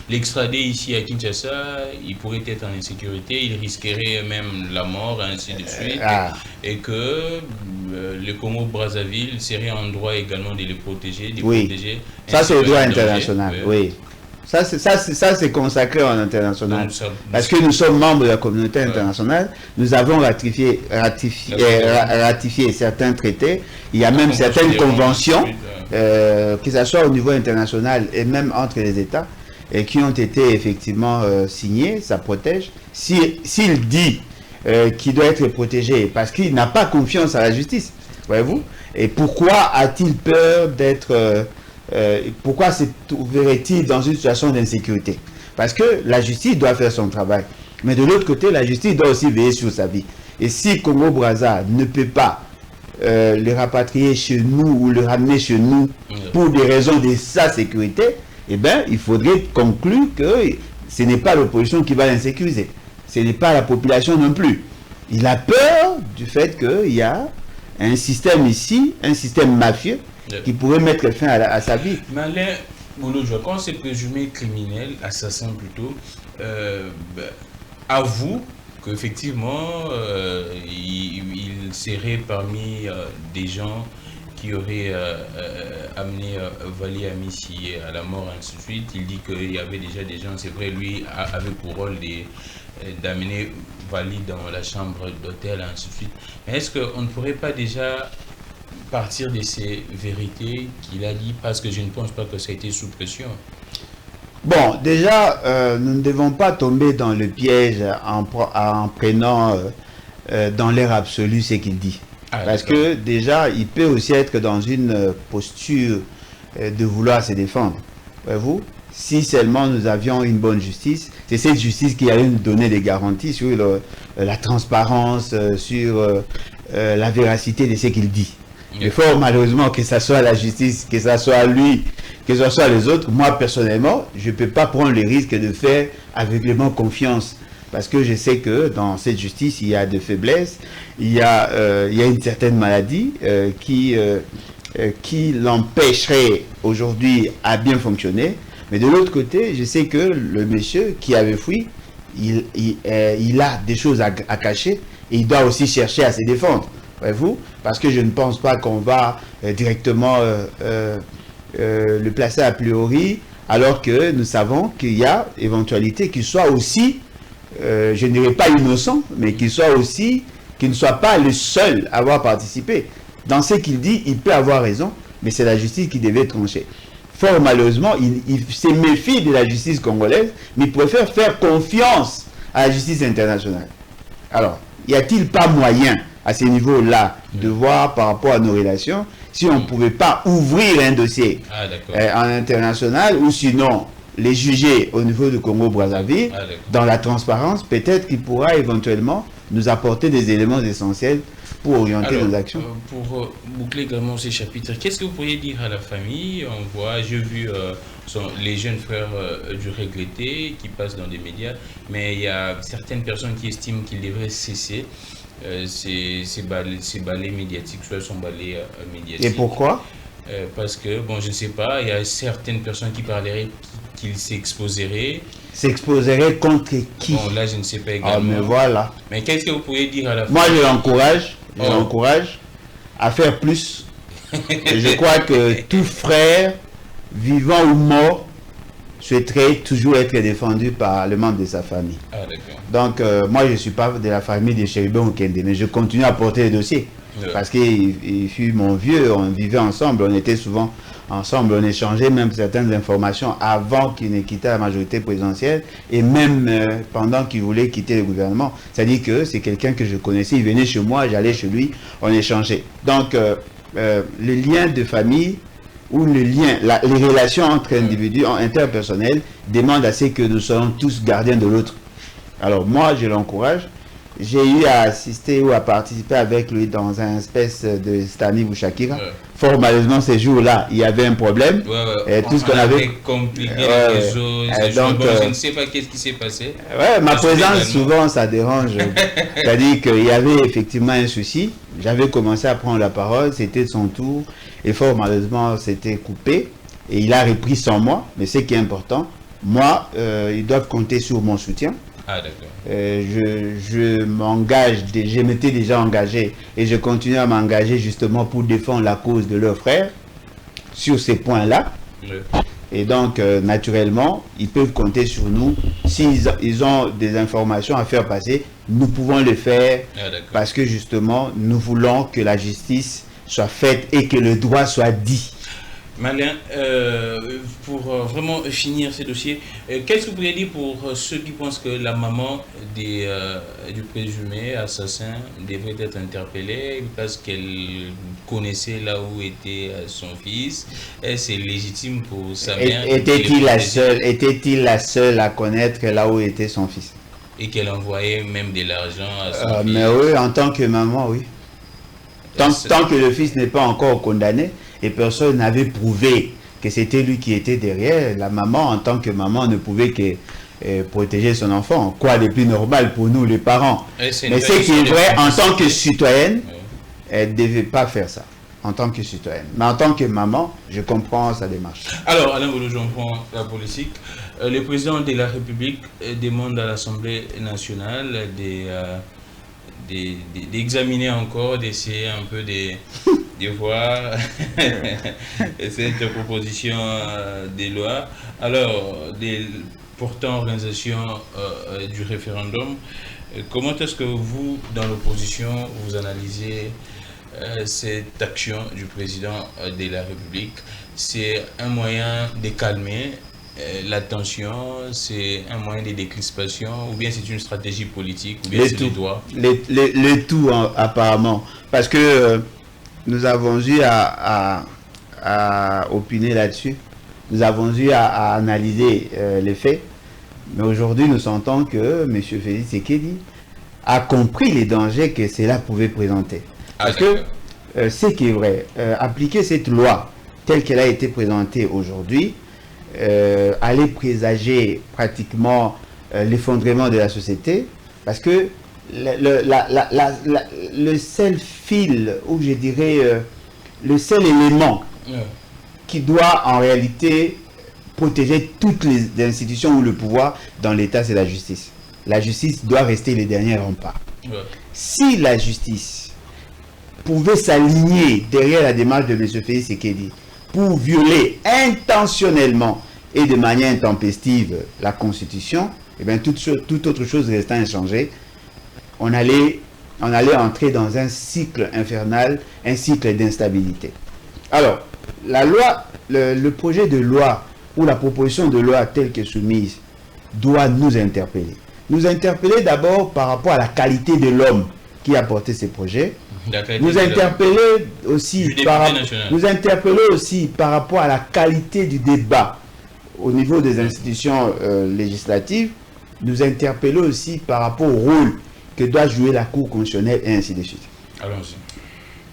l'extradé ici à Kinshasa, il pourrait être en insécurité, il risquerait même la mort, ainsi de suite, et que le Congo-Brazzaville serait en droit également de les protéger. Protéger, ça c'est le droit international, oui. Ça, c'est consacré en international. Parce que nous sommes membres de la communauté internationale. Nous avons ratifié certains traités. Il y a même certaines conventions, que ce soit au niveau international et même entre les États, et qui ont été effectivement signées. Ça protège. S'il dit qu'il doit être protégé parce qu'il n'a pas confiance à la justice, voyez-vous, et pourquoi a-t-il peur d'être... pourquoi se trouverait-il dans une situation d'insécurité? Parce que la justice doit faire son travail. Mais de l'autre côté, la justice doit aussi veiller sur sa vie. Et si Congo-Brazza ne peut pas le rapatrier chez nous ou le ramener chez nous pour des raisons de sa sécurité, eh bien, il faudrait conclure que ce n'est pas l'opposition qui va l'insécuriser. Ce n'est pas la population non plus. Il a peur du fait qu'il y a un système ici, un système mafieux, qui pourrait mettre fin à sa vie. Mais Alain Bouloudjoua, quand c'est présumé criminel, assassin plutôt, avoue qu'effectivement, il serait parmi des gens qui auraient amené Vali Amissi à la mort, ainsi de suite. Il dit qu'il y avait déjà des gens, c'est vrai, lui avait pour rôle d'amener Vali dans la chambre d'hôtel, ainsi de suite. Mais est-ce qu'on ne pourrait pas déjà partir de ces vérités qu'il a dit, parce que je ne pense pas que ça a été sous pression? Bon, déjà, nous ne devons pas tomber dans le piège en prenant dans l'air absolu ce qu'il dit. Parce que déjà, il peut aussi être dans une posture de vouloir se défendre. Voyez-vous, si seulement nous avions une bonne justice, c'est cette justice qui allait nous donner des garanties sur la transparence, sur la véracité de ce qu'il dit. Mais fort malheureusement, que ce soit la justice, que ce soit lui, que ce soit les autres, moi personnellement, je ne peux pas prendre le risque de faire aveuglément confiance. Parce que je sais que dans cette justice, il y a des faiblesses, il y a une certaine maladie qui l'empêcherait aujourd'hui à bien fonctionner. Mais de l'autre côté, je sais que le monsieur qui avait fui, il a des choses à cacher et il doit aussi chercher à se défendre. Voyez-vous, parce que je ne pense pas qu'on va directement le placer a priori, alors que nous savons qu'il y a éventualité qu'il soit aussi, je ne dirais pas innocent, mais qu'il ne soit pas le seul à avoir participé. Dans ce qu'il dit, il peut avoir raison, mais c'est la justice qui devait trancher. Fort malheureusement, il se méfie de la justice congolaise, mais il préfère faire confiance à la justice internationale. Alors, y a-t-il pas moyen à ce niveau-là de voir par rapport à nos relations si on ne pouvait pas ouvrir un dossier en international, ou sinon les juger au niveau du Congo-Brazzaville dans la transparence? Peut-être qu'il pourra éventuellement nous apporter des éléments essentiels pour orienter nos actions. Pour boucler également ces chapitres, qu'est-ce que vous pourriez dire à la famille? J'ai vu les jeunes frères du regretté qui passent dans des médias, mais il y a certaines personnes qui estiment qu'il devrait cesser ces balais médiatiques, soit son balai médiatique. Et pourquoi? Parce que, bon, je ne sais pas, il y a certaines personnes qui parleraient qu'il s'exposerait. S'exposerait contre qui? Bon, là, je ne sais pas également. Ah, mais voilà. Mais qu'est-ce que vous pourriez dire à la fin? Moi, je l'encourage à faire plus. Je crois que tout frère, vivant ou mort, souhaiterait toujours être défendu par le membre de sa famille. Ah, d'accord. Donc, moi, je ne suis pas de la famille de Chérubin ou Kende, mais je continue à porter le dossier. Parce qu'il fut mon vieux, on vivait ensemble, on était souvent ensemble, on échangeait même certaines informations avant qu'il ne quitte la majorité présidentielle et même pendant qu'il voulait quitter le gouvernement. C'est-à-dire que c'est quelqu'un que je connaissais, il venait chez moi, j'allais chez lui, on échangeait. Donc, le lien de famille ou le lien, les relations entre individus interpersonnelles demandent à ce que nous soyons tous gardiens de l'autre. Alors moi, je l'encourage. J'ai eu à assister ou à participer avec lui dans un espèce de Stani Bouchakira. Fort malheureusement, ces jours-là, il y avait un problème. Et tout ce qu'on avait compliqué les réseaux. Donc, je ne sais pas qu'est-ce qui s'est passé. Ma présence, souvent, ça dérange. C'est-à-dire qu'il y avait effectivement un souci. J'avais commencé à prendre la parole, c'était son tour. Et fort malheureusement, c'était coupé. Et il a repris sans moi. Mais ce qui est important, moi, ils doivent compter sur mon soutien. Ah, d'accord. Je m'engage, je m'étais déjà engagé et je continue à m'engager justement pour défendre la cause de leurs frères sur ces points-là. Et donc, naturellement, ils peuvent compter sur nous. S'ils ont des informations à faire passer, nous pouvons le faire parce que justement, nous voulons que la justice soit faite et que le droit soit dit. Malien, pour vraiment finir ce dossier, qu'est-ce que vous pourriez dire pour ceux qui pensent que la maman du présumé assassin devrait être interpellée parce qu'elle connaissait là où était son fils? Est-ce légitime pour sa mère? Était-il la seule à connaître là où était son fils? Et qu'elle envoyait même de l'argent à son fils? Mais oui, en tant que maman, oui. Tant que le fils n'est pas encore condamné, et personne n'avait prouvé que c'était lui qui était derrière, la maman, en tant que maman, ne pouvait que protéger son enfant. Quoi de plus normal pour nous, les parents. Mais ce qui est vrai, en tant que citoyenne, elle ne devait pas faire ça. En tant que citoyenne. Mais en tant que maman, je comprends sa démarche. Alors, Alain Bolo, j'en prends la politique. Le président de la République demande à l'Assemblée nationale d'examiner encore, d'essayer un peu de voir cette proposition de loi. Alors, des portant organisation du référendum, comment est-ce que vous, dans l'opposition, vous analysez cette action du président de la République? C'est un moyen de calmer la tension, c'est un moyen de décrispation, ou bien c'est une stratégie politique, ou bien c'est le droit? Le tout, apparemment. Parce que nous avons eu à opiner là-dessus. Nous avons eu à analyser les faits. Mais aujourd'hui, nous sentons que M. Félix Tshisekedi a compris les dangers que cela pouvait présenter. Parce que ce qui est vrai, appliquer cette loi telle qu'elle a été présentée aujourd'hui, allait présager pratiquement l'effondrement de la société, parce que le seul fil, ou je dirais le seul élément qui doit en réalité protéger toutes les institutions ou le pouvoir dans l'État, c'est la justice. La justice doit rester les derniers remparts. Si la justice pouvait s'aligner derrière la démarche de M. Félix Tshisekedi pour violer intentionnellement et de manière intempestive la Constitution, et bien toute autre chose restant inchangée, on allait entrer dans un cycle infernal, un cycle d'instabilité. Alors, la loi, le projet de loi ou la proposition de loi telle que soumise doit nous interpeller. Nous interpeller d'abord par rapport à la qualité de l'homme qui a porté ces projets. Nous interpeller aussi par rapport à la qualité du débat au niveau des institutions législatives. Nous interpeller aussi par rapport au rôle que doit jouer la Cour constitutionnelle et ainsi de suite. Allons-y.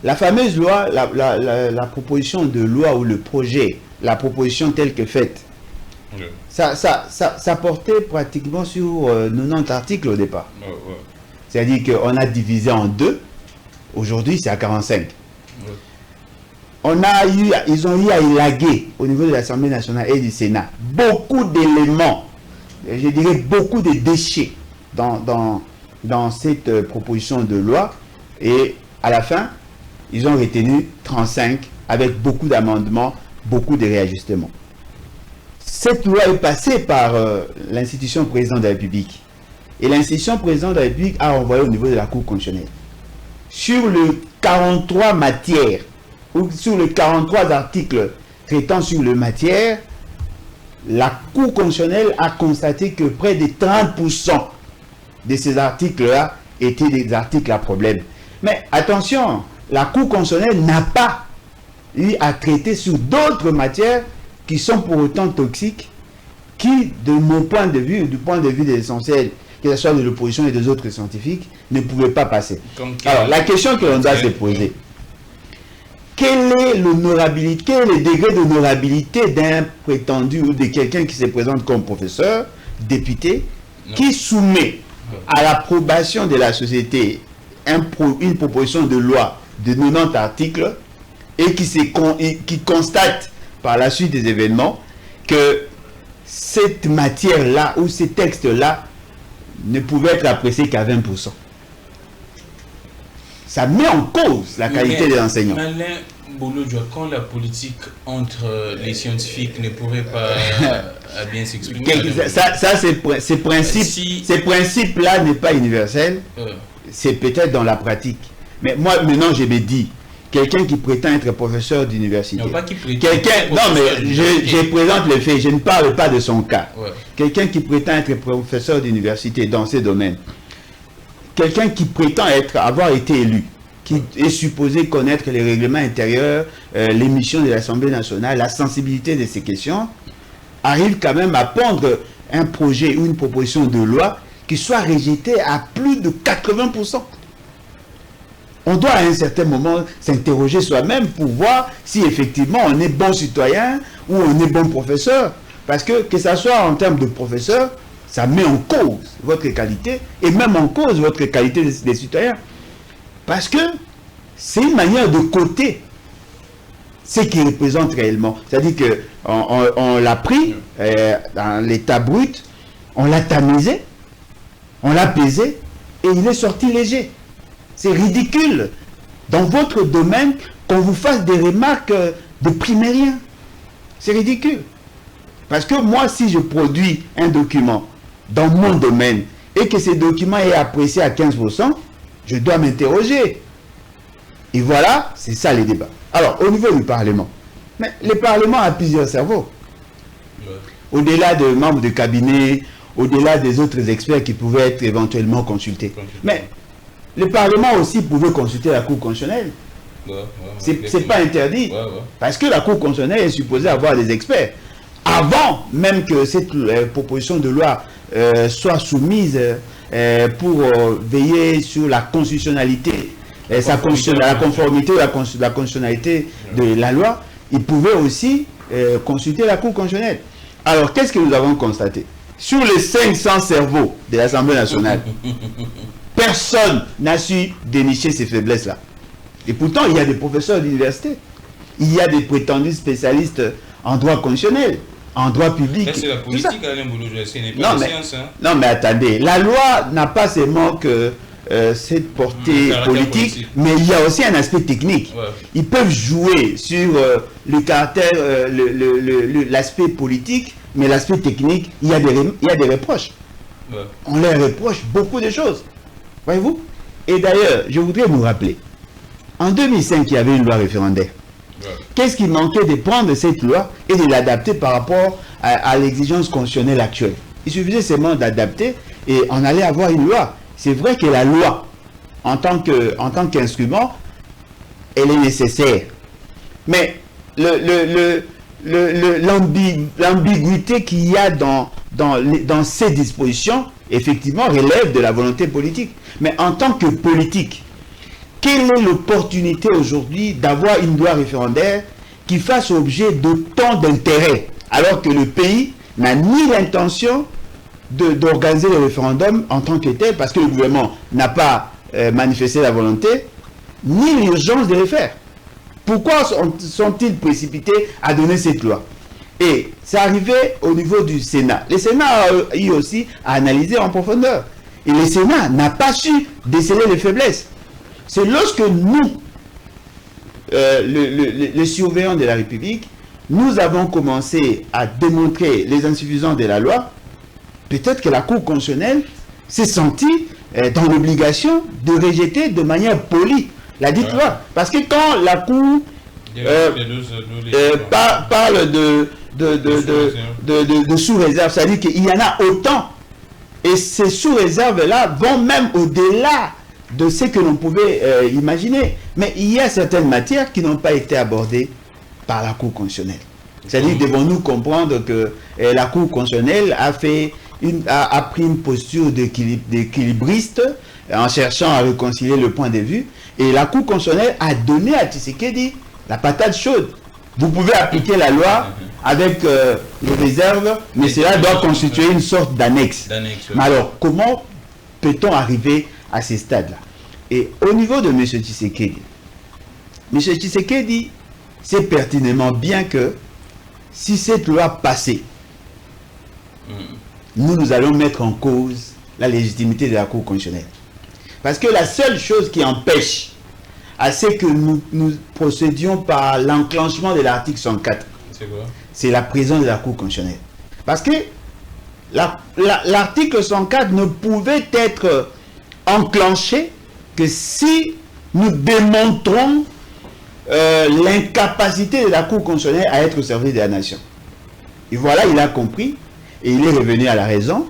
La fameuse loi, la proposition de loi ou le projet, la proposition telle que faite, ça portait pratiquement sur 90 articles au départ. C'est-à-dire qu'on a divisé en deux. Aujourd'hui, c'est à 45. Ils ont eu à élaguer au niveau de l'Assemblée nationale et du Sénat beaucoup d'éléments, je dirais beaucoup de déchets dans cette proposition de loi. Et à la fin, ils ont retenu 35 avec beaucoup d'amendements, beaucoup de réajustements. Ce cette loi est passée par l'institution président de la République. Et l'institution président de la République a envoyé au niveau de la Cour constitutionnelle. Sur les 43 matières, ou sur les 43 articles traitant sur le matière, la Cour constitutionnelle a constaté que près de 30% de ces articles-là étaient des articles à problème. Mais attention, la Cour constitutionnelle n'a pas eu à traiter sur d'autres matières qui sont pour autant toxiques, qui, de mon point de vue, du point de vue des essentiels, que ce soit de l'opposition et des autres scientifiques, ne pouvaient pas passer. Alors, la question que l'on doit se poser, quelle est l'honorabilité, quel est le degré d'honorabilité d'un prétendu ou de quelqu'un qui se présente comme professeur, député, qui soumet à l'approbation de la société une proposition de loi de 90 articles et qui constate par la suite des événements que cette matière-là ou ces textes-là ne pouvaient être appréciés qu'à 20%. Ça met en cause la qualité des enseignants. Alain Bouloudjoua, quand la politique entre les scientifiques ne pourrait pas bien s'exprimer... Ces principes-là n'est pas universel. C'est peut-être dans la pratique. Mais moi, maintenant, je me dis, quelqu'un qui prétend être professeur d'université... Non, pas qui prétend... Non, mais je présente le fait, je ne parle pas de son cas. Ouais. Quelqu'un qui prétend être professeur d'université dans ces domaines, quelqu'un qui prétend avoir été élu, qui est supposé connaître les règlements intérieurs, les missions de l'Assemblée nationale, la sensibilité de ces questions, arrive quand même à prendre un projet ou une proposition de loi qui soit rejetée à plus de 80%. On doit à un certain moment s'interroger soi-même pour voir si effectivement on est bon citoyen ou on est bon professeur. Parce que ce soit en termes de professeur, ça met en cause votre qualité et même en cause votre qualité des citoyens. Parce que c'est une manière de coter ce qui représente réellement. C'est-à-dire qu'on l'a pris dans l'état brut, on l'a tamisé, on l'a pesé et il est sorti léger. C'est ridicule dans votre domaine qu'on vous fasse des remarques de primérien. C'est ridicule. Parce que moi, si je produis un document dans mon domaine et que ce document est apprécié à 15%, je dois m'interroger. Et voilà, c'est ça les débats. Alors, au niveau du Parlement, mais le Parlement a plusieurs cerveaux. Au-delà de membres de cabinet, au-delà des autres experts qui pouvaient être éventuellement consultés. Mais le Parlement aussi pouvait consulter la Cour constitutionnelle. C'est pas interdit. Parce que la Cour constitutionnelle est supposée avoir des experts. Avant même que cette proposition de loi soit soumise pour veiller sur la constitutionnalité, la conformité ou la constitutionnalité de la loi, il pouvait aussi consulter la Cour constitutionnelle. Alors, qu'est-ce que nous avons constaté? Sur les 500 cerveaux de l'Assemblée nationale, personne n'a su dénicher ces faiblesses-là. Et pourtant, il y a des professeurs d'université. Il y a des prétendus spécialistes en droit constitutionnel, en droit public. C'est la politique, Alain Bouloudjoua, ce n'est pas la science. Non, mais attendez, la loi n'a pas seulement que cette portée politique, mais il y a aussi un aspect technique. Ouais. Ils peuvent jouer sur le caractère, l'aspect politique, mais l'aspect technique, il y a des reproches. Ouais. On leur reproche beaucoup de choses. Voyez-vous? Et d'ailleurs, je voudrais vous rappeler, en 2005, il y avait une loi référendaire. Ouais. Qu'est-ce qui manquait de prendre cette loi et de l'adapter par rapport à l'exigence constitutionnelle actuelle? Il suffisait seulement d'adapter et on allait avoir une loi. C'est vrai que la loi, en tant qu'instrument, elle est nécessaire. Mais l'ambiguïté qu'il y a dans ces dispositions, effectivement, relève de la volonté politique. Mais en tant que politique, quelle est l'opportunité aujourd'hui d'avoir une loi référendaire qui fasse objet d'autant d'intérêt, alors que le pays n'a ni l'intention d'organiser le référendum en tant que tel, parce que le gouvernement n'a pas manifesté la volonté, ni l'urgence de le faire. Pourquoi sont-ils précipités à donner cette loi? Et c'est arrivé au niveau du Sénat. Le Sénat a eu aussi à analyser en profondeur. Et le Sénat n'a pas su déceler les faiblesses. C'est lorsque nous, le surveillant de la République, nous avons commencé à démontrer les insuffisances de la loi, peut-être que la Cour constitutionnelle s'est sentie dans l'obligation de rejeter de manière polie la dite loi. Parce que quand la Cour parle de sous-réserve, c'est-à-dire qu'il y en a autant. Et ces sous-réserves-là vont même au-delà de ce que l'on pouvait imaginer. Mais il y a certaines matières qui n'ont pas été abordées par la Cour constitutionnelle. C'est-à-dire, devons-nous comprendre que la Cour constitutionnelle a pris une posture d'équilibriste en cherchant à réconcilier le point de vue. Et la Cour constitutionnelle a donné à Tshisekedi la patate chaude. Vous pouvez appliquer la loi avec les réserves, mais cela doit constituer une sorte d'annexe. Mais alors, comment peut-on arriver à ces stades-là? Et au niveau de M. Tshisekedi, M. Tshisekedi sait pertinemment bien que si cette loi passait, nous allons mettre en cause la légitimité de la Cour constitutionnelle. Parce que la seule chose qui empêche à ce que nous procédions par l'enclenchement de l'article 104, c'est la présence de la Cour constitutionnelle. Parce que l'article 104 ne pouvait être enclenché que si nous démontrons l'incapacité de la Cour constitutionnelle à être au service de la nation. Et voilà, il a compris et il est revenu à la raison,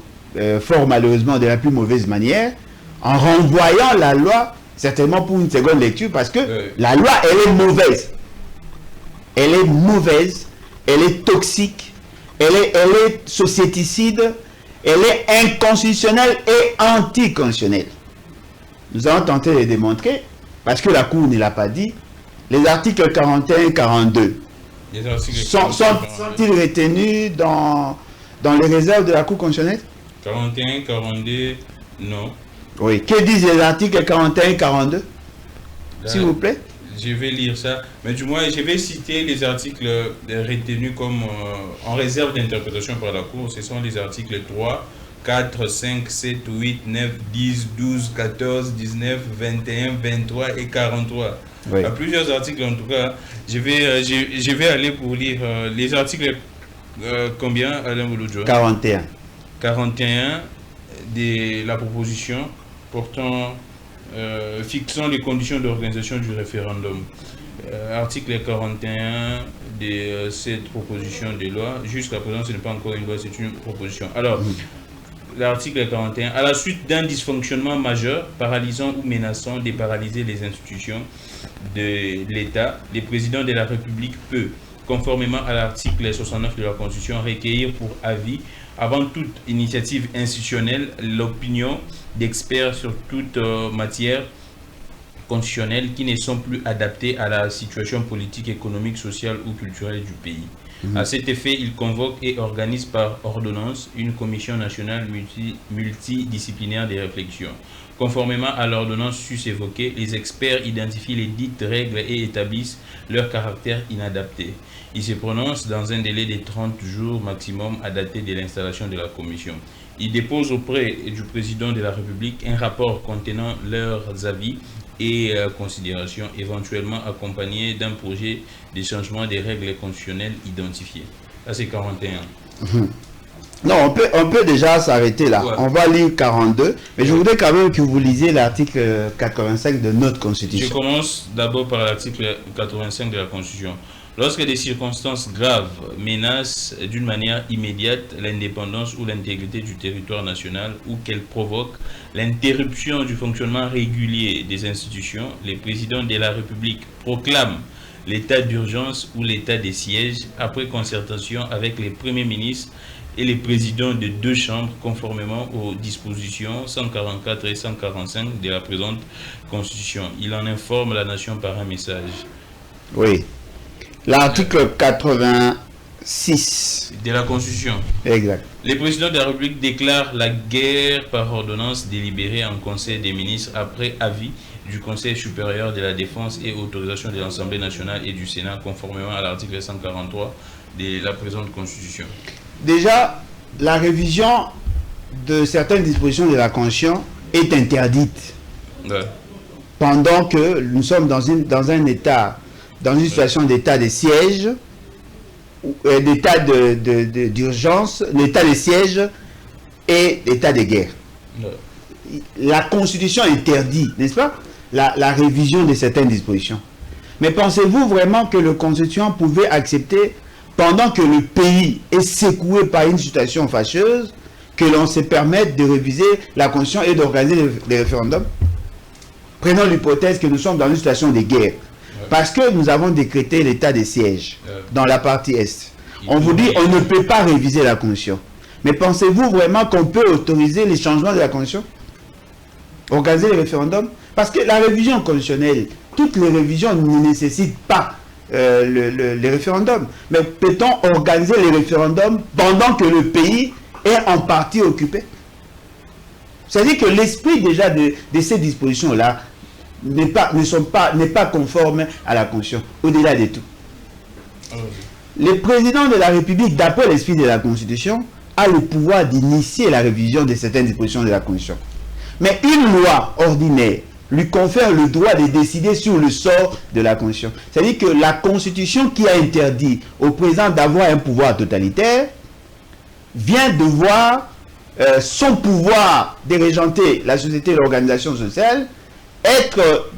fort malheureusement de la plus mauvaise manière, en renvoyant la loi certainement pour une seconde lecture, parce que la loi, elle est mauvaise. Elle est mauvaise, elle est toxique, elle est sociéticide, elle est inconstitutionnelle et anticonstitutionnelle. Nous allons tenter de démontrer, parce que la Cour ne l'a pas dit, les articles 41 et 42 sont-ils retenus dans les réserves de la Cour constitutionnelle? 41, 42, non. Oui. Que disent les articles 41 et 42? S'il vous plaît. Je vais lire ça. Mais du moins, je vais citer les articles retenus comme en réserve d'interprétation par la Cour. Ce sont les articles 3, 4, 5, 7, 8, 9, 10, 12, 14, 19, 21, 23 et 43. Oui. Il y a plusieurs articles en tout cas. Je vais aller pour lire les articles. Combien, Alain Bouloudjo? 41. 41 de la proposition portant fixant les conditions d'organisation du référendum. Article 41 de cette proposition de loi. Jusqu'à présent, ce n'est pas encore une loi, c'est une proposition. Alors, l'article 41, à la suite d'un dysfonctionnement majeur, paralysant ou menaçant de paralyser les institutions de l'État, le président de la République peut, conformément à l'article 69 de la Constitution, recueillir pour avis, avant toute initiative institutionnelle, l'opinion d'experts sur toute matière constitutionnelle qui ne sont plus adaptés à la situation politique, économique, sociale ou culturelle du pays. À cet effet, il convoque et organise par ordonnance une commission nationale multidisciplinaire de réflexion. Conformément à l'ordonnance sus-évoquée, les experts identifient les dites règles et établissent leur caractère inadapté. Ils se prononcent dans un délai de 30 jours maximum à dater de l'installation de la commission. Ils déposent auprès du président de la République un rapport contenant leurs avis et considérations, éventuellement accompagnés d'un projet de changement des règles constitutionnelles identifiées. Là, c'est 41. Non, on peut déjà s'arrêter là. Ouais. On va lire 42, mais je voudrais quand même que vous lisiez l'article 85 de notre Constitution. Je commence d'abord par l'article 85 de la Constitution. Lorsque des circonstances graves menacent d'une manière immédiate l'indépendance ou l'intégrité du territoire national ou qu'elles provoquent l'interruption du fonctionnement régulier des institutions, le président de la République proclame l'état d'urgence ou l'état de siège après concertation avec les premiers ministres et les présidents de deux chambres conformément aux dispositions 144 et 145 de la présente Constitution. Il en informe la nation par un message. Oui. L'article 86 de la Constitution. Exact. Le président de la République déclare la guerre par ordonnance délibérée en Conseil des ministres après avis du Conseil supérieur de la défense et autorisation de l'Assemblée nationale et du Sénat conformément à l'article 143 de la présente Constitution. Déjà, la révision de certaines dispositions de la Constitution est interdite. Ouais. Pendant que nous sommes dans une situation d'état de siège d'état d'urgence, l'état de siège et l'état de guerre. La Constitution interdit, n'est-ce pas, la révision de certaines dispositions. Mais pensez-vous vraiment que le Constituant pouvait accepter, pendant que le pays est secoué par une situation fâcheuse, que l'on se permette de réviser la Constitution et d'organiser des référendums? Prenons l'hypothèse que nous sommes dans une situation de guerre. Parce que nous avons décrété l'état de siège dans la partie Est. On vous dit on ne peut pas réviser la Constitution. Mais pensez-vous vraiment qu'on peut autoriser les changements de la Constitution? Organiser les référendums? Parce que la révision constitutionnelle, toutes les révisions ne nécessitent pas les référendums. Mais peut-on organiser les référendums pendant que le pays est en partie occupé? C'est-à-dire que l'esprit déjà de ces dispositions-là n'est pas conforme à la Constitution, au-delà de tout. Le président de la République, d'après l'esprit de la Constitution, a le pouvoir d'initier la révision de certaines dispositions de la Constitution. Mais une loi ordinaire lui confère le droit de décider sur le sort de la Constitution. C'est-à-dire que la Constitution qui a interdit au président d'avoir un pouvoir totalitaire vient de voir son pouvoir de régenter la société et l'organisation sociale être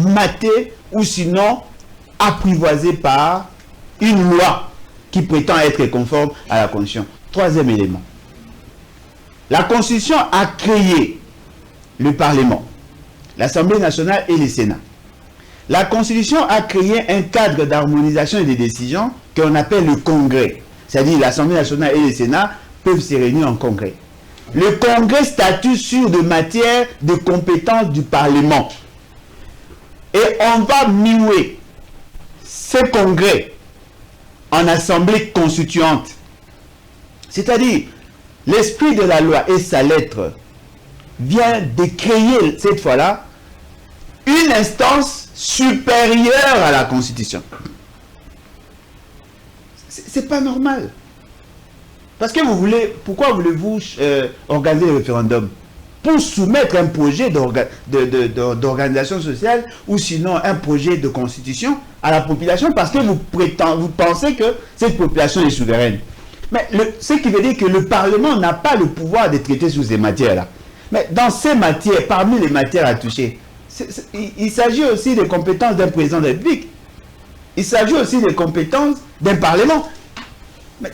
maté ou sinon apprivoisé par une loi qui prétend être conforme à la Constitution. Troisième élément. La Constitution a créé le Parlement, l'Assemblée nationale et le Sénat. La Constitution a créé un cadre d'harmonisation et de décision qu'on appelle le Congrès. C'est-à-dire l'Assemblée nationale et le Sénat peuvent se réunir en Congrès. Le Congrès statue sur des matières de compétences du Parlement. Et on va muer ce Congrès en Assemblée constituante. C'est-à-dire, l'esprit de la loi et sa lettre vient de créer, cette fois-là, une instance supérieure à la Constitution. C'est pas normal. Parce que pourquoi voulez-vous organiser le référendum? Pour soumettre un projet d'organisation sociale ou sinon un projet de constitution à la population parce que vous pensez que cette population est souveraine. Mais ce qui veut dire que le Parlement n'a pas le pouvoir de traiter sur ces matières-là. Mais dans ces matières, parmi les matières à toucher, il s'agit aussi des compétences d'un président de la République. Il s'agit aussi des compétences d'un Parlement. Mais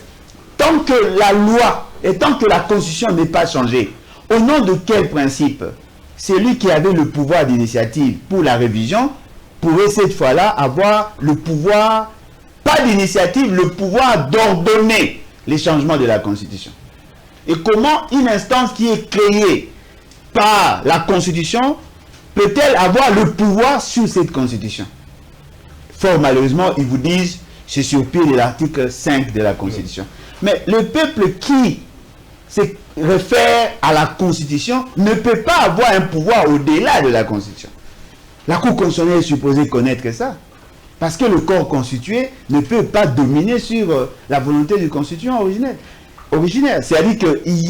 tant que la loi et tant que la Constitution n'est pas changée, au nom de quel principe celui qui avait le pouvoir d'initiative pour la révision pourrait cette fois-là avoir le pouvoir, pas d'initiative, le pouvoir d'ordonner les changements de la Constitution? Et comment une instance qui est créée par la Constitution peut-elle avoir le pouvoir sur cette Constitution? Fort malheureusement, ils vous disent c'est sur pied de l'article 5 de la Constitution. Mais le peuple qui se réfère à la Constitution ne peut pas avoir un pouvoir au-delà de la Constitution. La Cour constitutionnelle est supposée connaître ça. Parce que le corps constitué ne peut pas dominer sur la volonté du constituant originaire. C'est-à-dire qu'il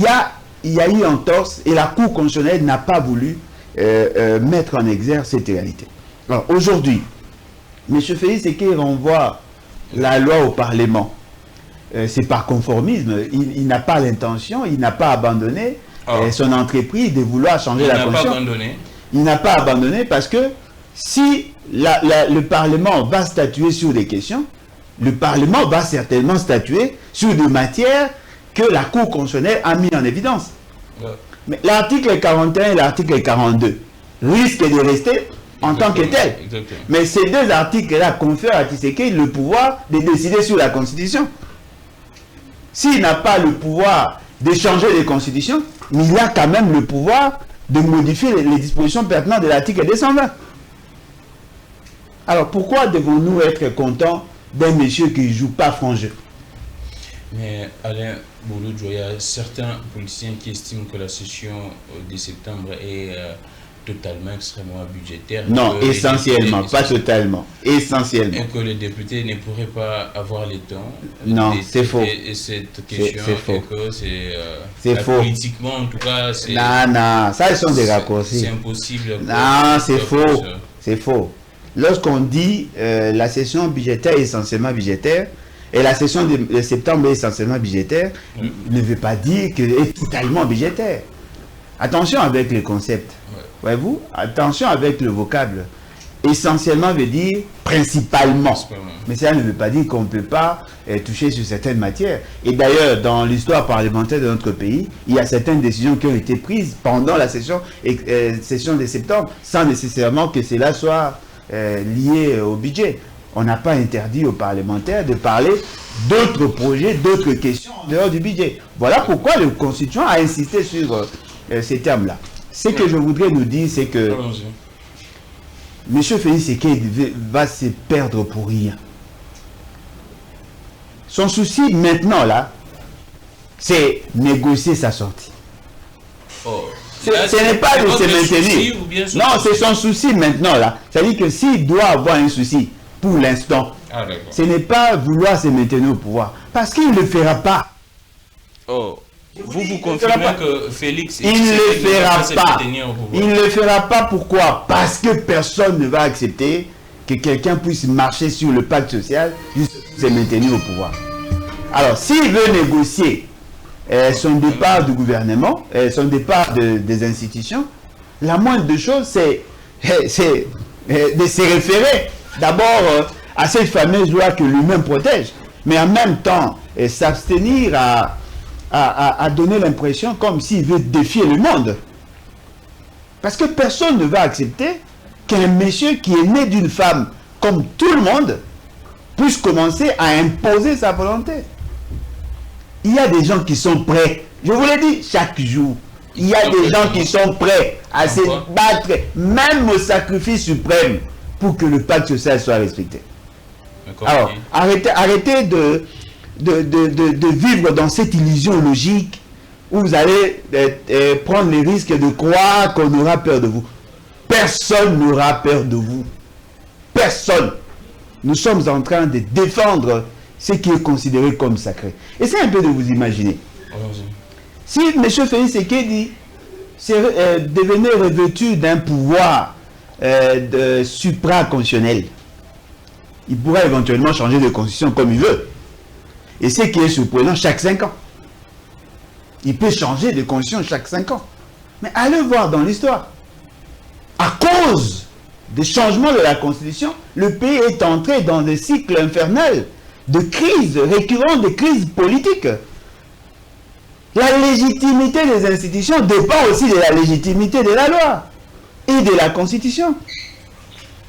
y a eu entorse et la Cour constitutionnelle n'a pas voulu mettre en exergue cette réalité. Alors aujourd'hui, M. Félix Séké renvoie la loi au Parlement. C'est par conformisme. Il n'a pas l'intention, il n'a pas abandonné son entreprise de vouloir changer la Constitution. Il n'a pas abandonné parce que si le Parlement va statuer sur des questions, le Parlement va certainement statuer sur des matières que la Cour constitutionnelle a mis en évidence. Mais l'article 41 et l'article 42 risquent de rester en tant que tel. Mais ces deux articles-là confèrent à Tshisekedi le pouvoir de décider sur la Constitution. S'il n'a pas le pouvoir de changer les constitutions, mais il a quand même le pouvoir de modifier les dispositions pertinentes de l'article 220. Alors pourquoi devons-nous être contents d'un monsieur qui ne joue pas franc jeu? Mais Alain Bouloudjo, il y a certains politiciens qui estiment que la session de septembre est totalement, extrêmement budgétaire. Non, essentiellement, pas totalement, essentiellement. Et que les députés ne pourraient pas avoir le temps. Non, c'est faux. Et cette question, c'est faux. C'est faux. Politiquement, en tout cas, c'est... Non, ça, ils sont des raccourcis. C'est impossible. Non, c'est faux. C'est faux. Lorsqu'on dit la session budgétaire est essentiellement budgétaire, Et la session de septembre est essentiellement budgétaire, ne veut pas dire qu'elle est totalement budgétaire. Attention avec les concepts. Voyez-vous, attention avec le vocable. Essentiellement veut dire principalement. Mais ça ne veut pas dire qu'on ne peut pas toucher sur certaines matières. Et d'ailleurs, dans l'histoire parlementaire de notre pays, il y a certaines décisions qui ont été prises pendant la session de septembre, sans nécessairement que cela soit lié au budget. On n'a pas interdit aux parlementaires de parler d'autres projets, d'autres questions en dehors du budget. Voilà pourquoi le constituant a insisté sur ces termes-là. Ce que je voudrais nous dire, c'est que M. Félix Tshisekedi va se perdre pour rien. Son souci maintenant, là, c'est négocier sa sortie. Ce n'est pas de se maintenir. Non, c'est son souci maintenant, là. C'est-à-dire que s'il doit avoir un souci pour l'instant, ce n'est pas vouloir se maintenir au pouvoir. Parce qu'il ne le fera pas. Vous confirmez que Félix... Il ne le fera pas. Il ne le fera pas. Pourquoi? Parce que personne ne va accepter que quelqu'un puisse marcher sur le pacte social juste pour se maintenir au pouvoir. Alors, s'il veut négocier son départ du gouvernement, son départ des institutions, la moindre des choses, c'est de se référer d'abord à cette fameuse loi que lui-même protège, mais en même temps s'abstenir à donner l'impression comme s'il veut défier le monde. Parce que personne ne va accepter qu'un monsieur qui est né d'une femme comme tout le monde puisse commencer à imposer sa volonté. Il y a des gens qui sont prêts, je vous l'ai dit, chaque jour, il y a des gens qui sont prêts à se battre, même au sacrifice suprême, pour que le pacte social soit respecté. Alors, arrêtez de vivre dans cette illusion logique où vous allez prendre les risques de croire qu'on aura peur de vous. Personne n'aura peur de vous. Personne. Nous sommes en train de défendre ce qui est considéré comme sacré. Essayez un peu de vous imaginer. Si M. Félix Tshisekedi devenait revêtu d'un pouvoir supraconstitutionnel, il pourrait éventuellement changer de constitution comme il veut. Et ce qui est surprenant, chaque 5 ans. Il peut changer de constitution chaque 5 ans. Mais allez voir dans l'histoire. À cause des changements de la Constitution, le pays est entré dans des cycles infernaux de crises récurrentes, de crises politiques. La légitimité des institutions dépend aussi de la légitimité de la loi et de la Constitution.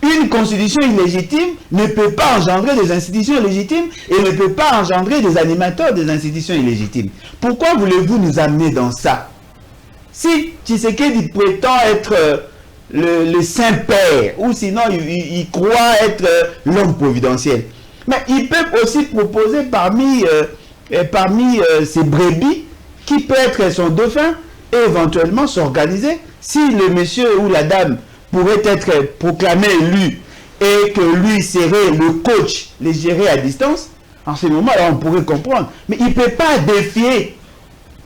Une constitution illégitime ne peut pas engendrer des institutions légitimes et ne peut pas engendrer des animateurs des institutions illégitimes. Pourquoi voulez-vous nous amener dans ça? Si Tshisekedi prétend être le Saint-Père, ou sinon il croit être l'homme providentiel, mais il peut aussi proposer parmi ces brebis qui peut être son dauphin et éventuellement s'organiser si le monsieur ou la dame pourrait être proclamé élu et que lui serait le coach, les gérer à distance. En ce moment-là, on pourrait comprendre. Mais il ne peut pas défier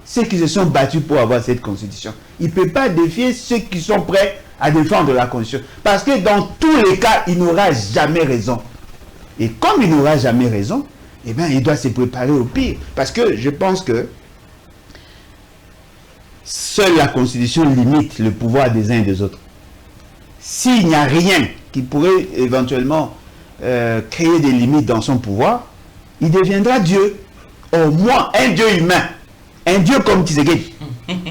ceux qui se sont battus pour avoir cette constitution. Il ne peut pas défier ceux qui sont prêts à défendre la constitution. Parce que dans tous les cas, il n'aura jamais raison. Et comme il n'aura jamais raison, eh bien, il doit se préparer au pire. Parce que je pense que seule la constitution limite le pouvoir des uns et des autres. S'il n'y a rien qui pourrait éventuellement créer des limites dans son pouvoir, il deviendra Dieu. Au moins un Dieu humain. Un Dieu comme Tshisekedi.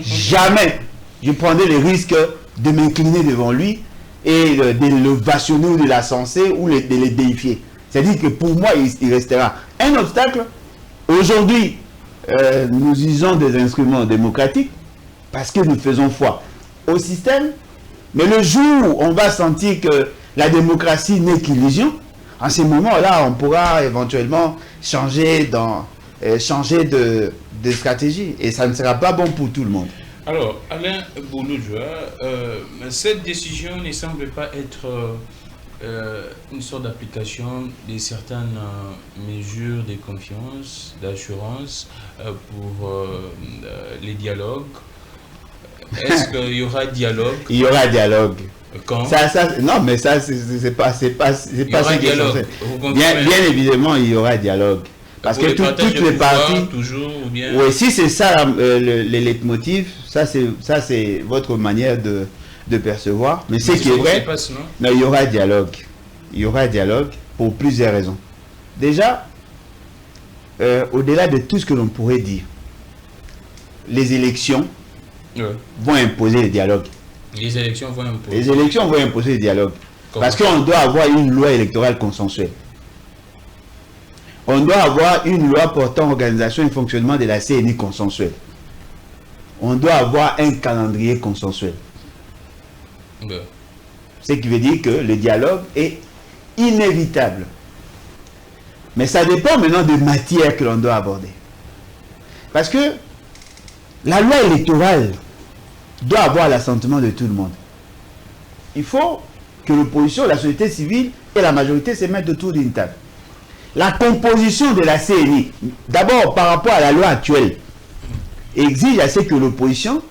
Jamais je prendrai le risque de m'incliner devant lui et de l'ovationner ou de la censer ou de le déifier. C'est-à-dire que pour moi, il restera un obstacle. Aujourd'hui, nous usons des instruments démocratiques parce que nous faisons foi au système. Mais le jour où on va sentir que la démocratie n'est qu'illusion, en ce moment-là, on pourra éventuellement changer de stratégie. Et ça ne sera pas bon pour tout le monde. Alors, Alain Bouloujoua, cette décision ne semble pas être une sorte d'application de certaines mesures de confiance, d'assurance pour les dialogues. Est-ce qu'il y aura dialogue? Il y aura dialogue. Quand? Non, mais ça, c'est pas ce qui est censé. Bien évidemment, il y aura dialogue. Parce que toutes les parties... Toujours, ou bien... Oui, si c'est ça les leitmotifs, ça c'est votre manière de percevoir. Mais ce qui est vrai, non, il y aura dialogue. Il y aura dialogue pour plusieurs raisons. Déjà, au-delà de tout ce que l'on pourrait dire, les élections vont imposer le dialogue. Les élections vont imposer. Les élections vont imposer le dialogue. Parce qu'on doit avoir une loi électorale consensuelle. On doit avoir une loi portant organisation et fonctionnement de la CENI consensuelle. On doit avoir un calendrier consensuel. Ce qui veut dire que le dialogue est inévitable. Mais ça dépend maintenant de matière que l'on doit aborder. Parce que la loi électorale doit avoir l'assentiment de tout le monde. Il faut que l'opposition, la société civile et la majorité se mettent autour d'une table. La composition de la CENI, d'abord par rapport à la loi actuelle, exige à ce que l'opposition,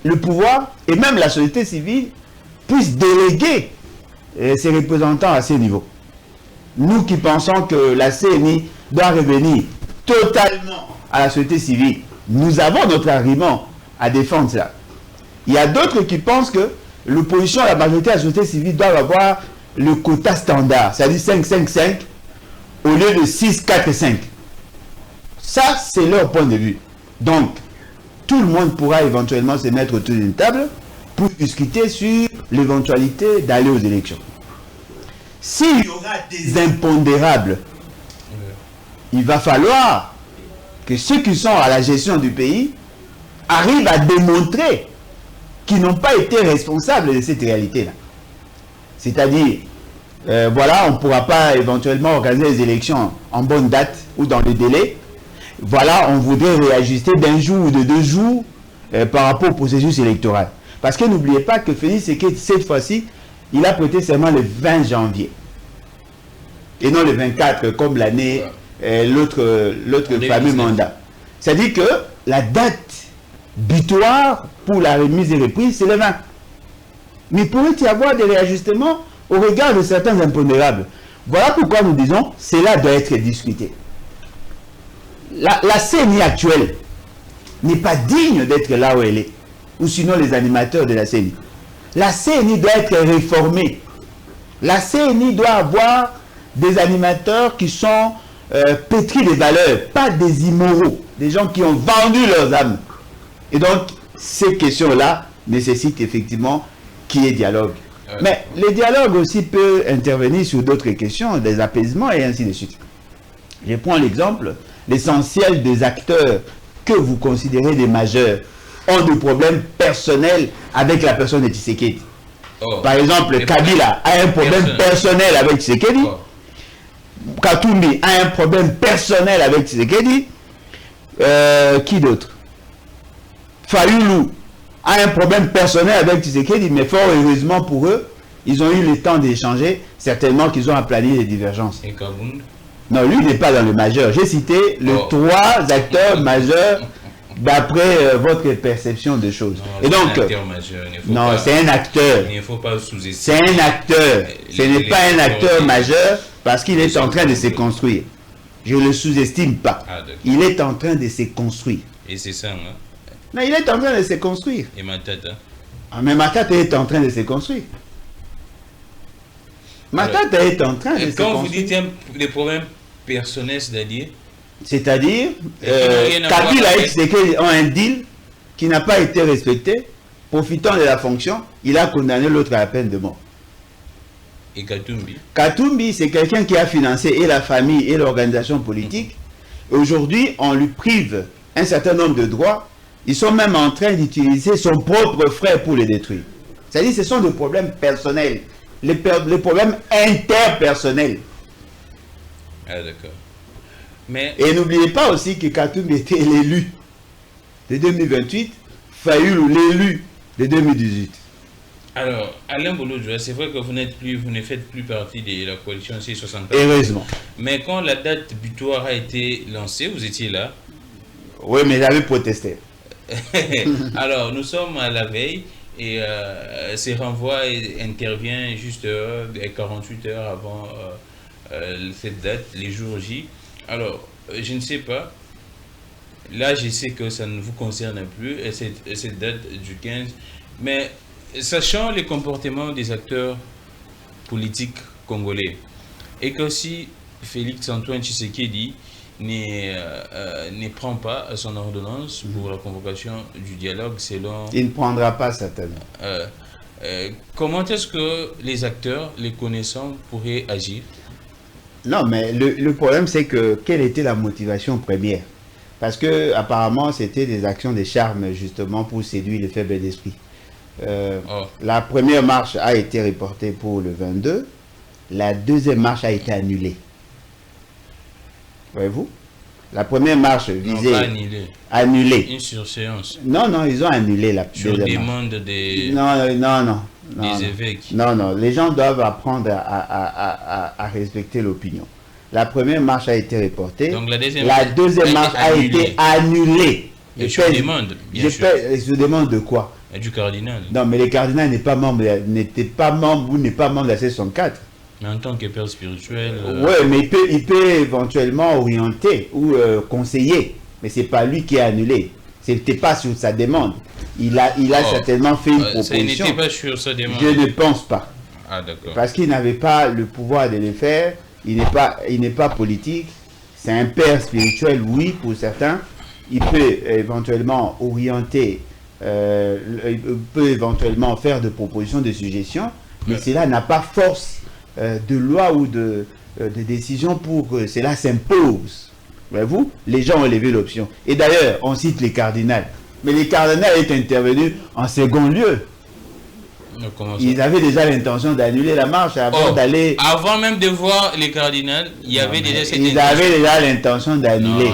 le pouvoir et même la société civile puissent déléguer ses représentants à ce niveau. Nous qui pensons que la CENI doit revenir totalement à la société civile, nous avons notre argument à défendre cela. Il y a d'autres qui pensent que l'opposition, la majorité et la société civile doivent avoir le quota standard, c'est-à-dire 5-5-5 au lieu de 6-4-5. Ça, c'est leur point de vue. Donc, tout le monde pourra éventuellement se mettre autour d'une table pour discuter sur l'éventualité d'aller aux élections. S'il y aura des impondérables, il va falloir que ceux qui sont à la gestion du pays arrivent à démontrer qu'ils n'ont pas été responsables de cette réalité-là. C'est-à-dire, voilà, on ne pourra pas éventuellement organiser les élections en bonne date ou dans le délai. Voilà, on voudrait réajuster d'un jour ou de 2 jours par rapport au processus électoral. Parce que n'oubliez pas que Félix Tshisekedi, cette fois-ci, il a prêté seulement le 20 janvier. Et non le 24, comme l'année, l'autre fameux mandat. C'est-à-dire que la date butoir pour la remise des reprises, c'est le 20. Mais pourrait-il y avoir des réajustements au regard de certains impondérables? Voilà pourquoi nous disons, cela doit être discuté. La CENI actuelle n'est pas digne d'être là où elle est, ou sinon les animateurs de la CENI. La CENI doit être réformée. La CENI doit avoir des animateurs qui sont pétris de valeurs, pas des immoraux, des gens qui ont vendu leurs âmes. Et donc, ces questions-là nécessitent effectivement qu'il y ait dialogue. Mais le dialogue aussi peut intervenir sur d'autres questions, des apaisements et ainsi de suite. Je prends l'exemple, l'essentiel des acteurs que vous considérez des majeurs ont des problèmes personnels avec la personne de Tshisekedi. Par exemple, Kabila a un problème personnel avec Tshisekedi. Katumbi a un problème personnel avec Tshisekedi. Qui d'autre? Fayulu a un problème personnel avec Tshisekedi, mais fort heureusement pour eux, ils ont eu le temps d'échanger, certainement qu'ils ont aplani les divergences. Et Kabound? Non, lui n'est pas dans le majeur. J'ai cité les 3 acteurs majeurs d'après votre perception de choses. Non, et donc, non, c'est un acteur. Il ne faut pas sous-estimer. C'est un acteur. Ce n'est pas un acteur majeur parce qu'il est en train de se construire. Je ne le sous-estime pas. Il est en train de se construire. Et c'est ça, hein? Non, il est en train de se construire. Et Matata? Mais Matata est en train de se construire. Matata est en train de se construire. Quand vous dites des problèmes personnels, c'est-à-dire, Kabila et Tshisekedi ont un deal qui n'a pas été respecté. Profitant de la fonction, il a condamné l'autre à la peine de mort. Et Katumbi? Katumbi, c'est quelqu'un qui a financé et la famille et l'organisation politique. Aujourd'hui, on lui prive un certain nombre de droits. Ils sont même en train d'utiliser son propre frère pour les détruire. C'est-à-dire, ce sont des problèmes personnels. Les problèmes interpersonnels. Ah, d'accord. Mais... Et n'oubliez pas aussi que Katumbi était l'élu de 2028, Fayulu l'élu de 2018. Alors, Alain Bolo-Djoua, c'est vrai que vous ne faites plus partie de la coalition C64. Heureusement. Mais quand la date butoir a été lancée, vous étiez là? Oui, mais j'avais protesté. Alors, nous sommes à la veille et ce renvoi intervient juste 48 heures avant cette date, les jours J. Alors, je ne sais pas. Là, je sais que ça ne vous concerne plus, et cette date du 15. Mais sachant les comportements des acteurs politiques congolais, et que si Félix Antoine Tshisekedi ne prend pas son ordonnance pour la convocation du dialogue selon... Il ne prendra pas certainement. Comment est-ce que les acteurs, les connaissants, pourraient agir? Non, mais le problème, c'est que quelle était la motivation première? Parce que apparemment, c'était des actions de charme, justement, pour séduire les faibles d'esprit. La première marche a été reportée pour le 22. La deuxième marche a été annulée. Voyez-vous? La première marche visait... Non, pas annulée. Une surséance. Non, ils ont annulé la sur deuxième demande des... Non. Des évêques. Non, les gens doivent apprendre à respecter l'opinion. La première marche a été reportée. Donc la deuxième marche a été annulée. Et je demande, bien sûr. Je demande de quoi? Et du cardinal. Non, mais le cardinal n'était pas membre ou n'est pas membre de la C64. Mais en tant que père spirituel... Oui, mais il peut éventuellement orienter ou conseiller. Mais ce n'est pas lui qui a annulé. Ce n'était pas sur sa demande. Il a certainement fait une proposition. Ça n'était pas sur sa demande. Je ne pense pas. Ah, d'accord. Parce qu'il n'avait pas le pouvoir de le faire. Il n'est pas politique. C'est un père spirituel, oui, pour certains. Il peut éventuellement orienter, il peut éventuellement faire des propositions de suggestions, mais cela n'a pas force de loi ou de décision pour que cela s'impose. Voyez-vous, les gens ont levé l'option. Et d'ailleurs, on cite les cardinals. Mais les cardinals est intervenu en second lieu. Ils avaient déjà l'intention d'annuler la marche avant d'aller... Avant même de voir les cardinaux, il y avait déjà cette intention. Ils avaient déjà l'intention d'annuler.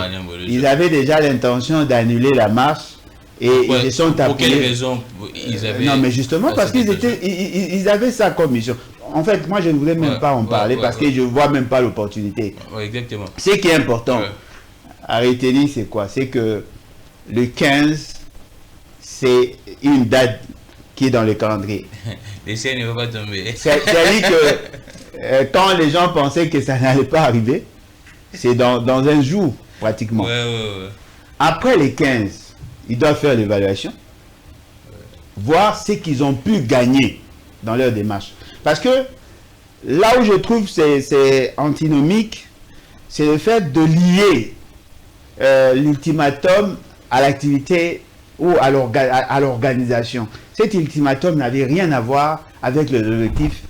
Ils avaient déjà l'intention d'annuler la marche et ils se sont appuyés... Pour quelle raison ils avaient... Non, mais justement parce qu'ils avaient ça comme mission. En fait, moi, je ne voulais même pas en parler parce que je ne vois même pas l'opportunité. Exactement. Ce qui est important à retenir, c'est quoi? C'est que le 15, c'est une date qui est dans le calendrier. Les ciels ne vont pas tomber. C'est-à-dire que quand les gens pensaient que ça n'allait pas arriver, c'est dans un jour, pratiquement. Ouais. Après les 15, ils doivent faire l'évaluation, voir ce qu'ils ont pu gagner dans leur démarche. Parce que là où je trouve c'est antinomique, c'est le fait de lier l'ultimatum à l'activité ou à l'organisation. Cet ultimatum n'avait rien à voir avec les objectifs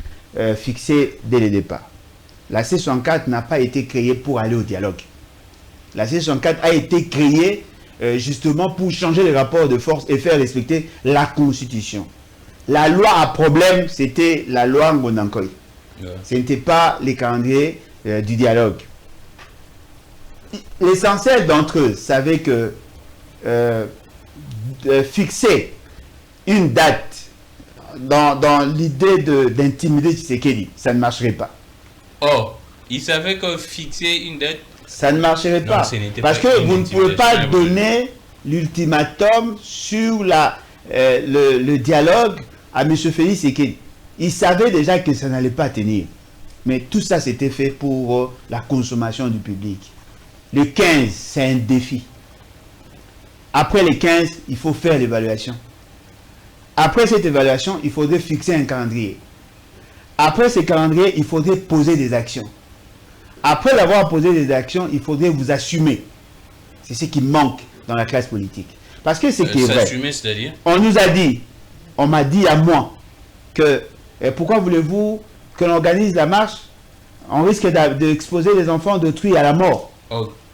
fixés dès le départ. La C64 n'a pas été créée pour aller au dialogue. La C64 a été créée justement pour changer les rapports de force et faire respecter la Constitution. La loi à problème, c'était la loi Ngonankoy. Ce n'était pas les calendriers du dialogue. L'essentiel d'entre eux savait que fixer une date dans l'idée d'intimider Tshisekedi, ça ne marcherait pas. Oh, ils savaient que fixer une date, ça ne marcherait pas. Parce que vous ne pouvez pas donner l'ultimatum sur le dialogue à M. Félix Tshisekedi. Il savait déjà que ça n'allait pas tenir. Mais tout ça, c'était fait pour la consommation du public. Le 15, c'est un défi. Après les 15, il faut faire l'évaluation. Après cette évaluation, il faudrait fixer un calendrier. Après ce calendrier, il faudrait poser des actions. Après avoir posé des actions, il faudrait vous assumer. C'est ce qui manque dans la classe politique. Parce que ce qui est vrai, c'est-à-dire on nous a dit, on m'a dit à moi, que pourquoi voulez-vous que l'on organise la marche? On risque d'exposer les enfants d'autrui à la mort.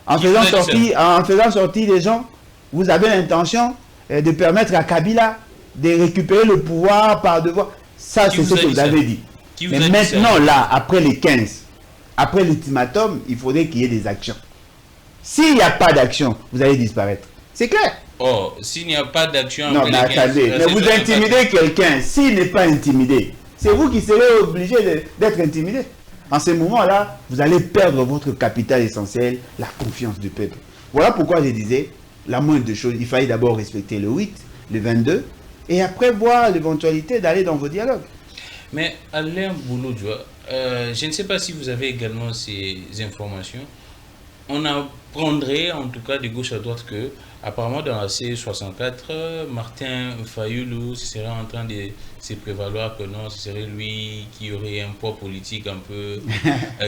En faisant sortir les gens, vous avez l'intention de permettre à Kabila de récupérer le pouvoir par devoir. Ça, c'est ce que vous avez dit. Mais maintenant, là, après les 15, après l'ultimatum, il faudrait qu'il y ait des actions. S'il n'y a pas d'action, vous allez disparaître. C'est clair. Oh, s'il n'y a pas d'action... Non, mais attendez, mais vous intimidez quelqu'un. S'il n'est pas intimidé, c'est vous qui serez obligé d'être intimidé. En ce moment-là, vous allez perdre votre capital essentiel, la confiance du peuple. Voilà pourquoi je disais, la moindre des choses, il fallait d'abord respecter le 8, le 22, et après voir l'éventualité d'aller dans vos dialogues. Mais Alain Bouloudjoua, je ne sais pas si vous avez également ces informations. on apprendrait en tout cas de gauche à droite que apparemment dans la C64, Martin Fayulu serait en train de se prévaloir que non, ce serait lui qui aurait un poids politique un peu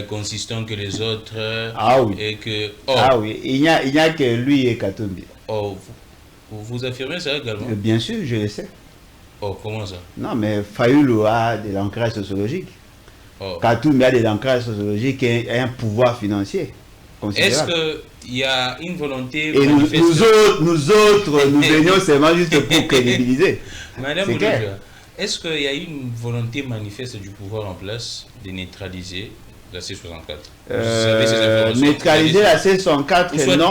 consistant que les autres. Ah oui. Et que, ah oui, il n'y a que lui et Katumbi. Oh, vous affirmez ça également? Bien sûr, je le sais. Oh, comment ça? Non, mais Fayulu a de l'ancrage sociologique. Katumbi a de l'ancrage sociologique et un pouvoir financier. Est-ce qu'il y a une volonté et nous autres, nous venions seulement juste pour crédibiliser. Madame Oulouja, est-ce qu'il y a une volonté manifeste du pouvoir en place de neutraliser la C64? Neutraliser la C64, non.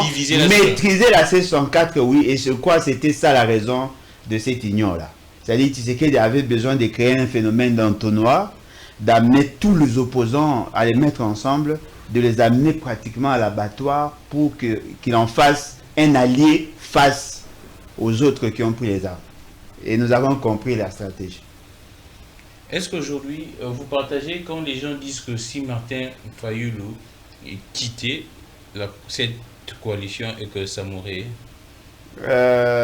Maîtriser la C64, oui. Et je crois que c'était ça la raison de cette union-là. C'est-à-dire que Tshisekedi avait besoin de créer un phénomène d'entonnoir, d'amener tous les opposants à les mettre ensemble, de les amener pratiquement à l'abattoir pour qu'il en fasse un allié face aux autres qui ont pris les armes. Et nous avons compris la stratégie. Est-ce qu'aujourd'hui, vous partagez quand les gens disent que si Martin Fayulu quittait cette coalition et que ça mourrait?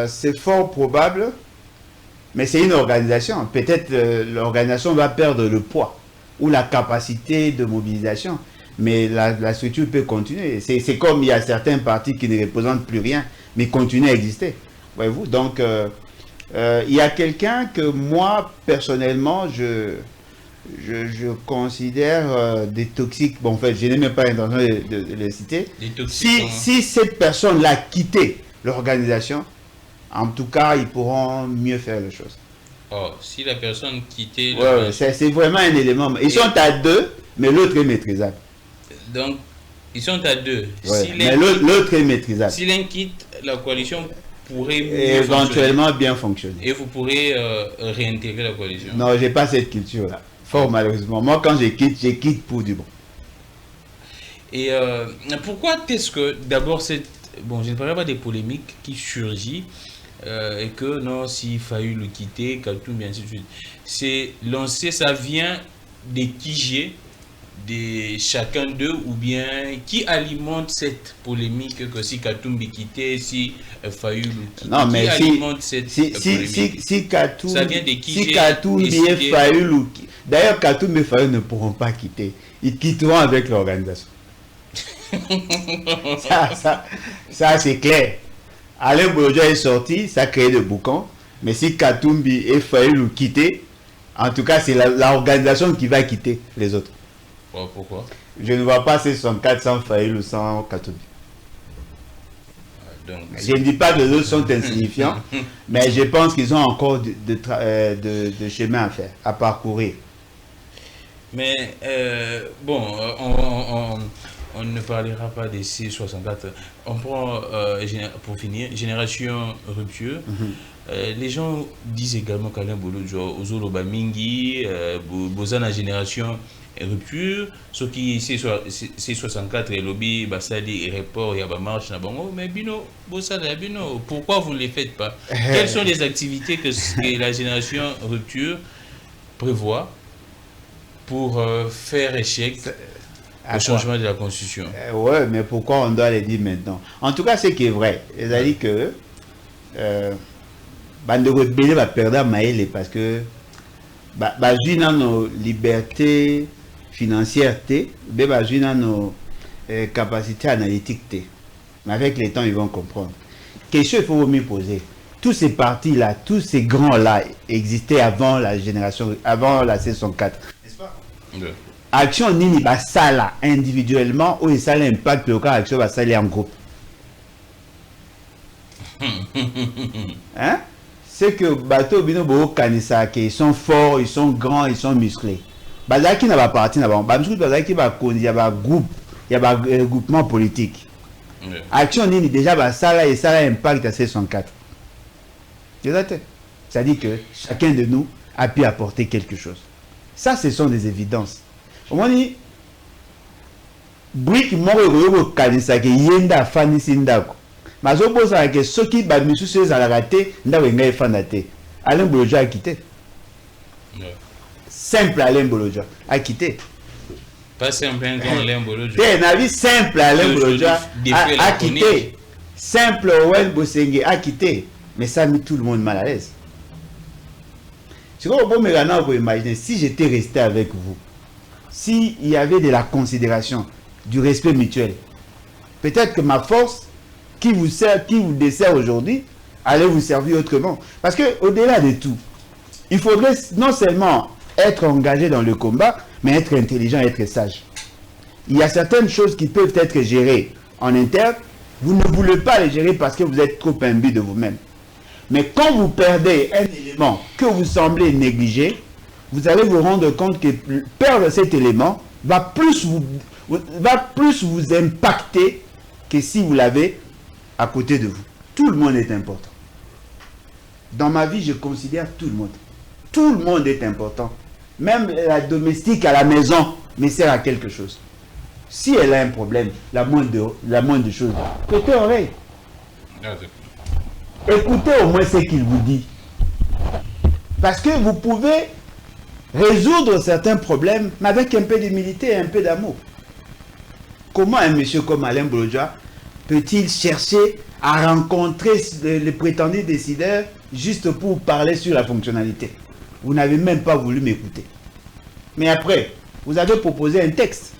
C'est fort probable, mais c'est une organisation. Peut-être l'organisation va perdre le poids ou la capacité de mobilisation. Mais la structure peut continuer. C'est comme il y a certains partis qui ne représentent plus rien, mais continuent à exister. Voyez-vous? Donc, il y a quelqu'un que moi, personnellement, je considère des toxiques. Bon, en fait, je n'ai même pas l'intention de les citer. Si cette personne-là quittait l'organisation, en tout cas, ils pourront mieux faire les choses. Oh, si la personne quittait... Ouais, c'est vraiment un élément. Ils sont à deux, mais l'autre est maîtrisable. Donc, ils sont à deux. Ouais, si mais l'autre est maîtrisable. Si l'un quitte, la coalition pourrait éventuellement bien fonctionner. Et vous pourrez réintégrer la coalition. Non, je n'ai pas cette culture-là. Fort malheureusement. Moi, quand je quitte pour du bon. Et pourquoi est-ce que, d'abord, bon, je ne parlerai pas des polémiques qui surgissent, et que non, s'il fallu le quitter, Katumbi, ainsi de suite. C'est lancé, ça vient des QG de chacun d'eux, ou bien qui alimente cette polémique que si Katumbi quittait, si Fayulu quittait? Non, mais alimente cette polémique? Si Katumbi, ça vient des QG, si Katumbi et Fayulu, d'ailleurs Katumbi et Fayulu ne pourront pas quitter, ils quitteront avec l'organisation. ça c'est clair. Alain Bolodja est sorti, ça a créé des boucans, mais si Katumbi et Fayulu quitter, en tout cas c'est l'organisation qui va quitter les autres. Pourquoi? Je ne vois pas ces 64 sans Fayulu ou sans Katumbi. Je ne dis pas que les autres sont insignifiants, mais je pense qu'ils ont encore de chemin à faire, à parcourir. Mais bon, on ne parlera pas des C64. On prend, pour finir, Génération Rupture. Les gens disent également qu'Alain Bolodja, Ozoloba Mingi, Bozana Génération Rupture, ce qui C64 et lobby, Basali, Report, Yaba Marche, mais Bino, Bosala, Bino, pourquoi vous ne les faites pas? Quelles sont les activités que la Génération Rupture prévoit pour faire échec au changement de la Constitution? Ouais, mais pourquoi on doit les dire maintenant? En tout cas, ce qui est vrai, c'est-à-dire que Bandego Bélé va perdre Maël parce que nos libertés financières, nos capacités analytiques. Mais avec les temps, ils vont comprendre. Question, il faut mieux poser. Tous ces partis-là, tous ces grands-là existaient avant la génération, avant la C64. N'est-ce pas? Ouais. Action Nini Basala individuellement ou ça l'impact local action Basala en groupe. Hein? C'est que Bateau Binobo Kanisa, ils sont forts, ils sont grands, ils sont musclés. Bazaki n'a pas parti d'abord. Bazaki va il y a un groupe, il y a un regroupement politique. Ouais. Action Nini déjà Basala et ça impact à C64. C'est-à-dire que chacun de nous a pu apporter quelque chose. Ça, ce sont des évidences. Au moins, brique moko kanisa ke yenda fani sindako. Mazo bosa ke soki ba misusu za la raté ndawe ngai fana te. Alain Bolodja a quitté. Simple Alain Bolodja a quitté. Pas simple, un grand Alain Bolodjo. C'est un avis simple, Alain Bolodjo a quitté. Simple, Owen Bosenge a quitté. Mais ça a mis tout le monde mal à l'aise. C'est quoi, bon, maintenant, vous imaginez, si j'étais resté avec vous, s'il y avait de la considération, du respect mutuel, peut-être que ma force qui vous sert, qui vous dessert aujourd'hui, allait vous servir autrement. Parce qu'au-delà de tout, il faudrait non seulement être engagé dans le combat, mais être intelligent, être sage. Il y a certaines choses qui peuvent être gérées en interne. Vous ne voulez pas les gérer parce que vous êtes trop imbu de vous-même. Mais quand vous perdez un élément que vous semblez négliger, vous allez vous rendre compte que perdre cet élément va plus vous impacter que si vous l'avez à côté de vous. Tout le monde est important. Dans ma vie, je considère tout le monde. Tout le monde est important. Même la domestique à la maison me sert à quelque chose. Si elle a un problème, la moindre des choses, prêtez oreille. Écoutez au moins ce qu'il vous dit. Parce que vous pouvez résoudre certains problèmes, mais avec un peu d'humilité et un peu d'amour. Comment un monsieur comme Alain Bolodjo peut-il chercher à rencontrer les prétendus décideurs juste pour parler sur la fonctionnalité? Vous n'avez même pas voulu m'écouter. Mais après, vous avez proposé un texte.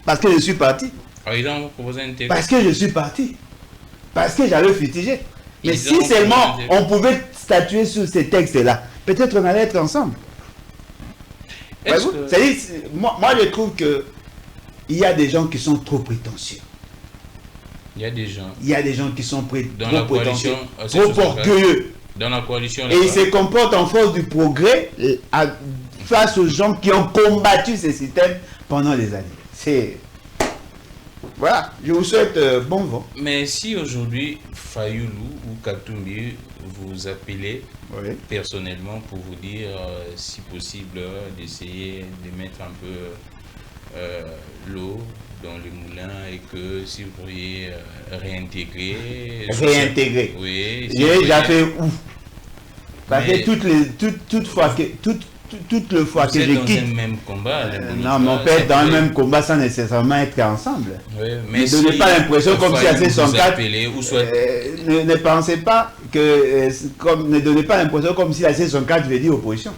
Parce que je suis parti. Ils ont proposé un texte. Parce que je suis parti. Parce que j'avais futigé. Mais si seulement on pouvait statuer sur ces textes-là, peut-être on allait être ensemble. C'est-à-dire, moi je trouve que il y a des gens qui sont trop prétentieux. Il y a des gens qui sont dans trop prétentieux, trop orgueilleux. Dans la coalition. Et ils se comportent en force du progrès face aux gens qui ont combattu ces systèmes pendant des années. Voilà, je vous souhaite bon vent. Mais si aujourd'hui, Fayoulou ou Katumbi vous appelez personnellement pour vous dire, si possible, d'essayer de mettre un peu l'eau dans le moulin et que si vous pourriez réintégrer. Réintégrer. Oui. J'ai déjà fait ouf. Parce que toute fois que je quitte. Dans le même combat. Non, mais on peut être dans le même combat sans nécessairement être ensemble. Oui, mais ne donnez pas l'impression comme si à C104. Ne pensez pas que. Ne donnez pas l'impression comme si la C104 veut dire opposition.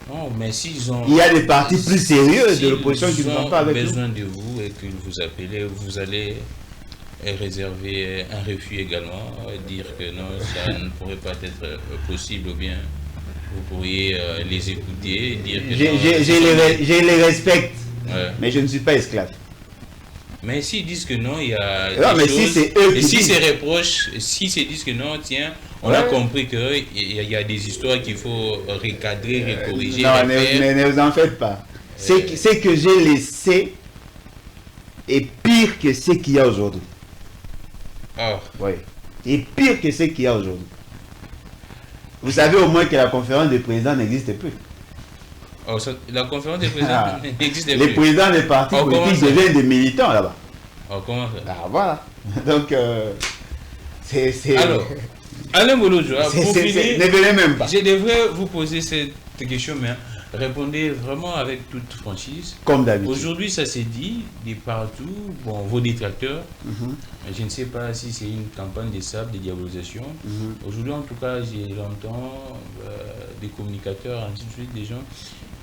Non, mais s'ils ont. Il y a des partis plus sérieux de l'opposition qui ne sont pas avec nous. S'ils ont besoin de vous et qu'ils vous appellent, vous allez réserver un refus également, dire que non, ça ne pourrait pas être possible ou bien. Vous pourriez les écouter, dire que je les respecte, mais je ne suis pas esclave. Mais s'ils disent que non, il y a non, mais choses, si c'est eux et qui si disent. c'est reproche, si ils disent que non, tiens, on a compris qu'il y a des histoires qu'il faut recadrer, corriger. Non, ne vous en faites pas. C'est que j'ai laissé est pire que ce qu'il y a aujourd'hui. Oui. Et pire que ce qu'il y a aujourd'hui. Vous savez au moins que la conférence des présidents n'existe plus. La conférence des présidents n'existe plus. Les présidents des partis politiques deviennent des militants là-bas. Comment ça? Voilà. Donc, c'est... Alors, Alain Bolodjo, pour finir, ne venez même pas. Je devrais vous poser cette question, mais répondez vraiment avec toute franchise. Comme d'habitude. Aujourd'hui, ça s'est dit de partout, bon, vos détracteurs, je ne sais pas si c'est une campagne de sable, de diabolisation. Aujourd'hui, en tout cas, j'entends des communicateurs, ainsi de suite, des gens.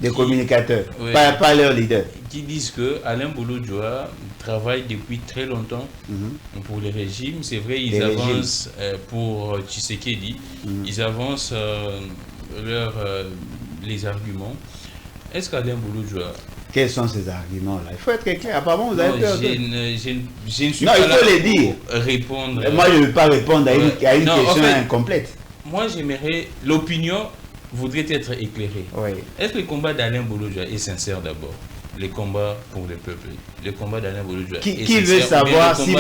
Des communicateurs, pas leurs leaders. Qui disent que Alain Bolodjo travaille depuis très longtemps pour les régimes. C'est vrai, ils avancent pour Tshisekedi, ils avancent les arguments. Est-ce qu'Alain Bolodjo... Quels sont ces arguments-là? Il faut être clair. Apparemment, vous avez peur. Je ne suis non, pas il faut les dire. Répondre. Moi, je ne veux pas répondre à une question en fait, incomplète. Moi, j'aimerais... L'opinion voudrait être éclairée. Oui. Est-ce que le combat d'Alain Bolodjo est sincère d'abord? Le combat pour le peuple. Le combat d'Alain Bolodjo qui veut savoir si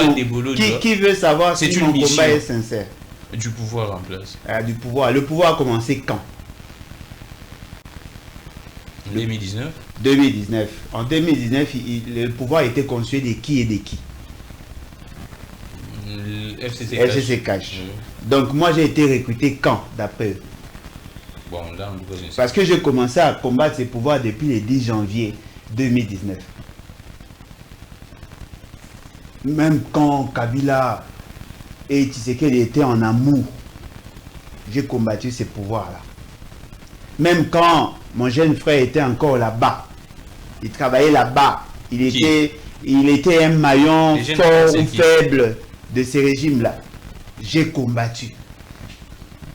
qui veut savoir si mon combat est sincère? Du pouvoir en place. Du pouvoir. Le pouvoir a commencé quand? 2019. 2019. En 2019, le pouvoir a été constitué de qui et de qui? FCC Cash. Donc moi j'ai été recruté quand, d'après eux? Bon, là, on parce que j'ai commencé à combattre ces pouvoirs depuis le 10 janvier 2019. Même quand Kabila et Tshisekedi étaient en amour, j'ai combattu ces pouvoirs-là. Même quand mon jeune frère était encore là-bas, il travaillait là-bas, il était un maillon fort ou faible de ces régimes-là. J'ai combattu.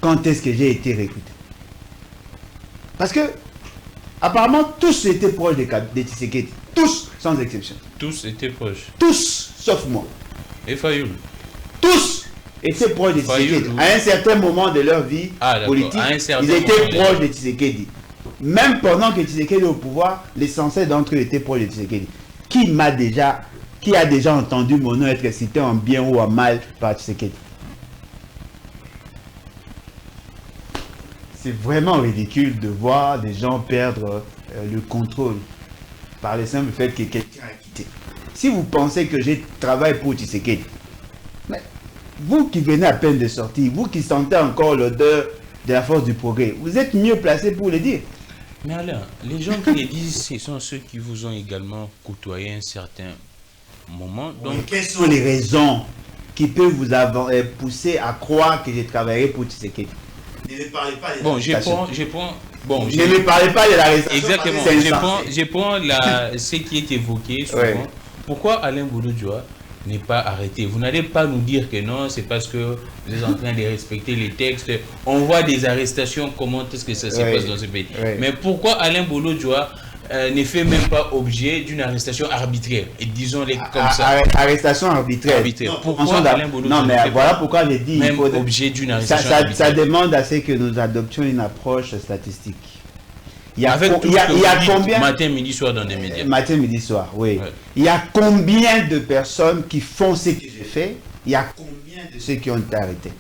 Quand est-ce que j'ai été recruté? Parce que, apparemment, tous étaient proches de Tshisekedi. Tous, sans exception. Tous étaient proches. Tous, sauf moi. Et Fayoul. Tous étaient proches de Tshisekedi. À un certain moment de leur vie politique, ils étaient proches de Tshisekedi. Même pendant que Tshisekedi est au pouvoir, l'essentiel d'entre eux étaient proches de Tshisekedi. Qui a déjà entendu mon nom être cité en bien ou en mal par Tshisekedi? C'est vraiment ridicule de voir des gens perdre le contrôle par le simple fait que quelqu'un a quitté. Si vous pensez que j'ai travaillé pour Tshisekedi, mais vous qui venez à peine de sortir, vous qui sentez encore l'odeur de la force du progrès, vous êtes mieux placé pour le dire. Mais Alain, les gens qui le disent, ce sont ceux qui vous ont également côtoyé un certain moment. Donc, oui, quelles sont les raisons qui peuvent vous avoir poussé à croire que j'ai travaillé pour Tshisekedi? Ne me parlez pas de ne me parlez pas de l'arrestation. Exactement. Je prends ce qui est évoqué souvent. Ouais. Pourquoi Alain Bouloudjoa n'est pas arrêté? Vous n'allez pas nous dire que non, c'est parce que vous êtes en train de respecter les textes. On voit des arrestations, comment est-ce que ça se passe dans ce pays. Mais pourquoi Alain Bouloudjoa ne fait même pas objet d'une arrestation arbitraire? Et disons-les comme ça. Arrestation arbitraire. Pourquoi Alain Bouloudjoa voilà pourquoi j'ai dit même objet d'une arrestation arbitraire. Ça demande à ce que nous adoptions une approche statistique. Il y a combien matin, midi, soir dans les médias? Matin, midi, soir, oui. Ouais. Il y a combien de personnes qui font ce que j'ai fait? Il y a combien de ceux qui ont été arrêtés?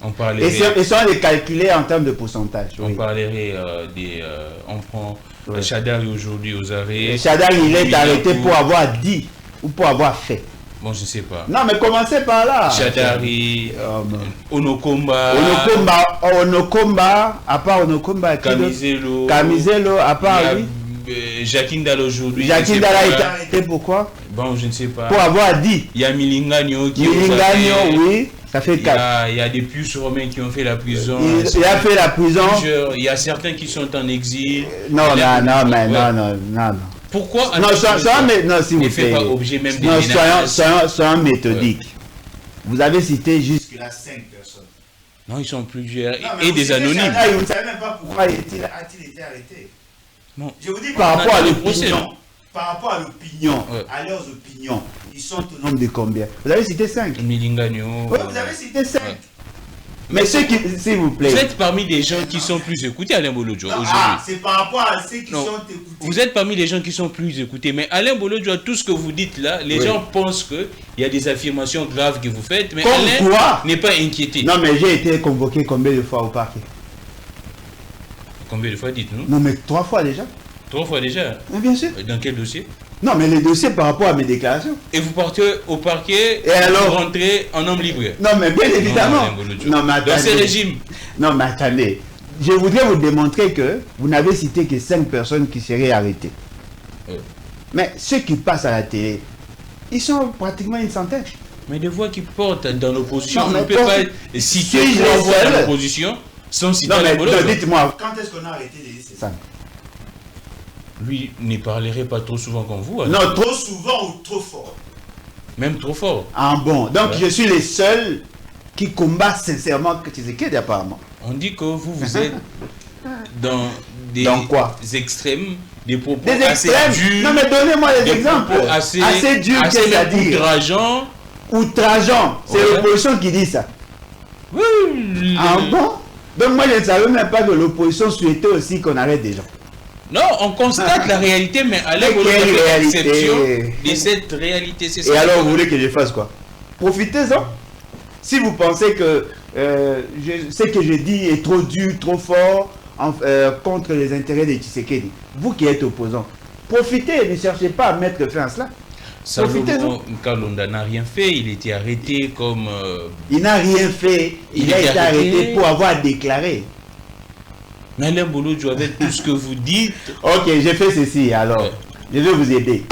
On parlerait... Et ça, on les calculer en termes de pourcentage. On parlerait on prend Chadari aujourd'hui aux arrêts. Chadari, il est arrêté pour avoir dit ou pour avoir fait. Bon, je ne sais pas. Non, mais commencez par là. Chadari, Onokomba, à part Onokomba, Kamizelo, à part lui. Jacques Ndala aujourd'hui. Jacques Ndala a été arrêté pourquoi? Bon, je ne sais pas. Pour avoir dit. Il y a Milingano qui oui, ça fait 4. Il y a des puces romains qui ont fait la prison. Il a fait la prison. Il y a certains qui sont en exil. Non. Pourquoi s'il vous plaît. Pas objet même des soyons méthodiques. Vous avez cité jusque-là 5 personnes. Non, ils sont plusieurs. Et des anonymes. Vous ne savez même pas pourquoi a-t-il été arrêté. Non. Je vous dis par rapport à l'opinion. Par rapport à l'opinion, à leurs opinions, ils sont au nombre de combien? Vous avez cité 5. Milingano. Oui, vous avez cité 5. Mais ceux qui, s'il vous plaît. Vous êtes parmi les gens qui sont plus écoutés, Alain Bouloudjoa, aujourd'hui. C'est par rapport à ceux qui sont écoutés. Vous êtes parmi les gens qui sont plus écoutés. Mais Alain Bouloudjoa, tout ce que vous dites là, les gens pensent qu'il y a des affirmations graves que vous faites. Mais Alain n'est pas inquiété. Non, mais j'ai été convoqué combien de fois au parquet? Combien de fois, dites-nous? Non, mais 3 fois déjà. 3 fois déjà? Mais bien sûr. Dans quel dossier? Non, mais les dossiers par rapport à mes déclarations. Et vous partez au parquet et alors vous rentrez en homme libre? Non, mais bien évidemment. Non, mais attendez. Dans ces régimes. Non, mais attendez. Je voudrais vous démontrer que vous n'avez cité que 5 personnes qui seraient arrêtées. Mais ceux qui passent à la télé, ils sont pratiquement une centaine. Mais des voix qui portent dans l'opposition, on ne peut pas citer 3 voix dans l'opposition sans citer la Bouloudjoa. Dites-moi, quand est-ce qu'on a arrêté ces 5? Lui ne parlerait pas trop souvent comme vous. Alors. Non, trop souvent ou trop fort. Même trop fort. Ah bon, donc je suis les seuls qui combattent sincèrement Tshisekedi apparemment. On dit que vous êtes dans des extrêmes, des propos assez durs. Non mais donnez-moi des exemples. Assez durs, c'est-à-dire outrageant. C'est l'opposition qui dit ça. Oui. Ah bon? Donc moi je ne savais même pas que l'opposition souhaitait aussi qu'on arrête des gens. Non, on constate la réalité, mais à l'exception de cette réalité. Et alors, vous voulez que je fasse quoi? Profitez-en. Si vous pensez que ce que je dis est trop dur, trop fort contre les intérêts de Tshisekedi, vous qui êtes opposant, profitez, ne cherchez pas à mettre fin à cela. Salomon Kalonda n'a rien fait, il était arrêté comme... Il n'a rien fait, il a été arrêté pour avoir déclaré. Mais Alain Bouloudjoa, avec tout ce que vous dites... Ok, j'ai fait ceci, alors. Je vais vous aider.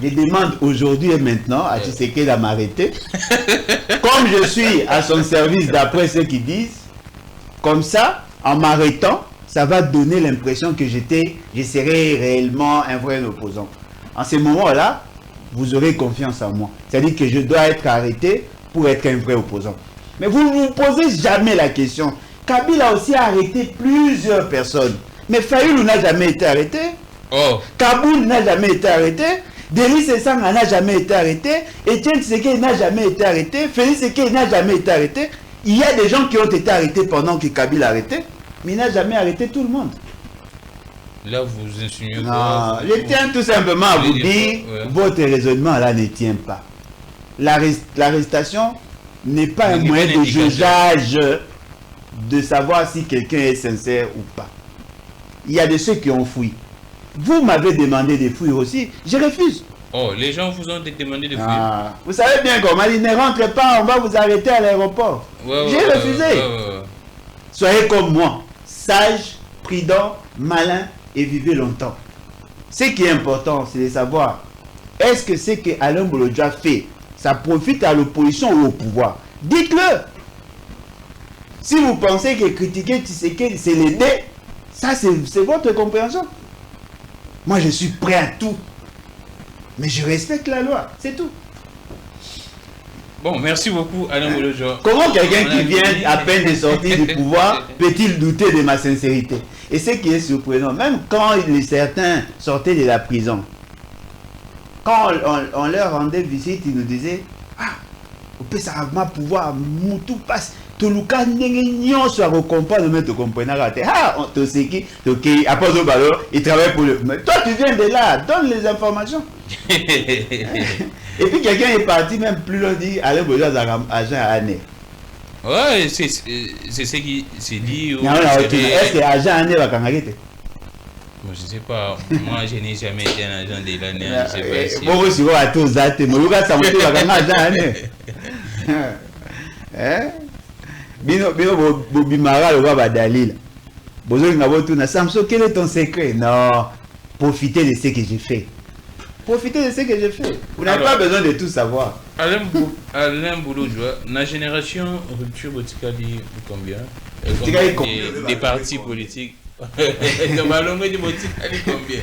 je demande aujourd'hui et maintenant à Tshisekedi de m'arrêter. Comme je suis à son service d'après ceux qui disent, comme ça, en m'arrêtant, ça va donner l'impression que je serai réellement un vrai opposant. En ce moment-là, vous aurez confiance en moi. C'est-à-dire que je dois être arrêté pour être un vrai opposant. Mais vous ne vous posez jamais la question. Kabila a aussi arrêté plusieurs personnes. Mais Fayoulou n'a jamais été arrêté. Kaboul n'a jamais été arrêté. Denis Sessanga n'a jamais été arrêté. Etienne Tshisekedi n'a jamais été arrêté. Félix Tshisekedi n'a jamais été arrêté. Il y a des gens qui ont été arrêtés pendant que Kabila a arrêté. Mais il n'a jamais arrêté tout le monde. Là, vous insinuez non, quoi? Je tiens tout simplement à vous dire, votre raisonnement là ne tient pas. L'arrestation n'est pas un moyen de jugeage de savoir si quelqu'un est sincère ou pas. Il y a de ceux qui ont fui. Vous m'avez demandé de fuir aussi, je refuse. Oh, les gens vous ont demandé de fuir. Vous savez bien comment il ne rentre pas, on va vous arrêter à l'aéroport. J'ai refusé. Soyez comme moi, sage, prudent, malin et vivez longtemps. Ce qui est important, c'est de savoir, est-ce que ce que Alain Bolodja fait, ça profite à l'opposition ou au pouvoir? Dites-le. Si vous pensez que critiquer Tshisekedi, c'est l'aider, ça c'est votre compréhension. Moi, je suis prêt à tout. Mais je respecte la loi, c'est tout. Bon, merci beaucoup, Alain Bolodja. Comment quelqu'un qui vient à peine de sortir du pouvoir peut-il douter de ma sincérité? Et ce qui est surprenant, même quand certains sortaient de la prison, quand on leur rendait visite, ils nous disaient, on peut savoir pouvoir, tout passe. Toluka n'enyo soit recompense de te comprendre on te sait qui après au ballon il travaille pour le. Mais toi tu viens de là, donne les informations. Et puis quelqu'un est parti même plus loin, dit allez besoin d'agent à année. Ouais, c'est ce qui s'est dit. Est-ce que agent à année va canariter? Moi je sais pas, moi je n'ai jamais été un agent de l'année, je sais pas si. Bon aussi on a tous zate, mais Lucas ça monte va canariter agent à année. Hein? Bino bobimara le roi Dalila. Bozo ngabo tuna Samson, quel est ton secret? Non, profitez de ce que j'ai fait. Profitez de ce que j'ai fait. Vous n'avez pas besoin de tout savoir. Alain Bolodja, la génération rupture Botikali combien? Des partis politiques. De Malongo de Botikali combien?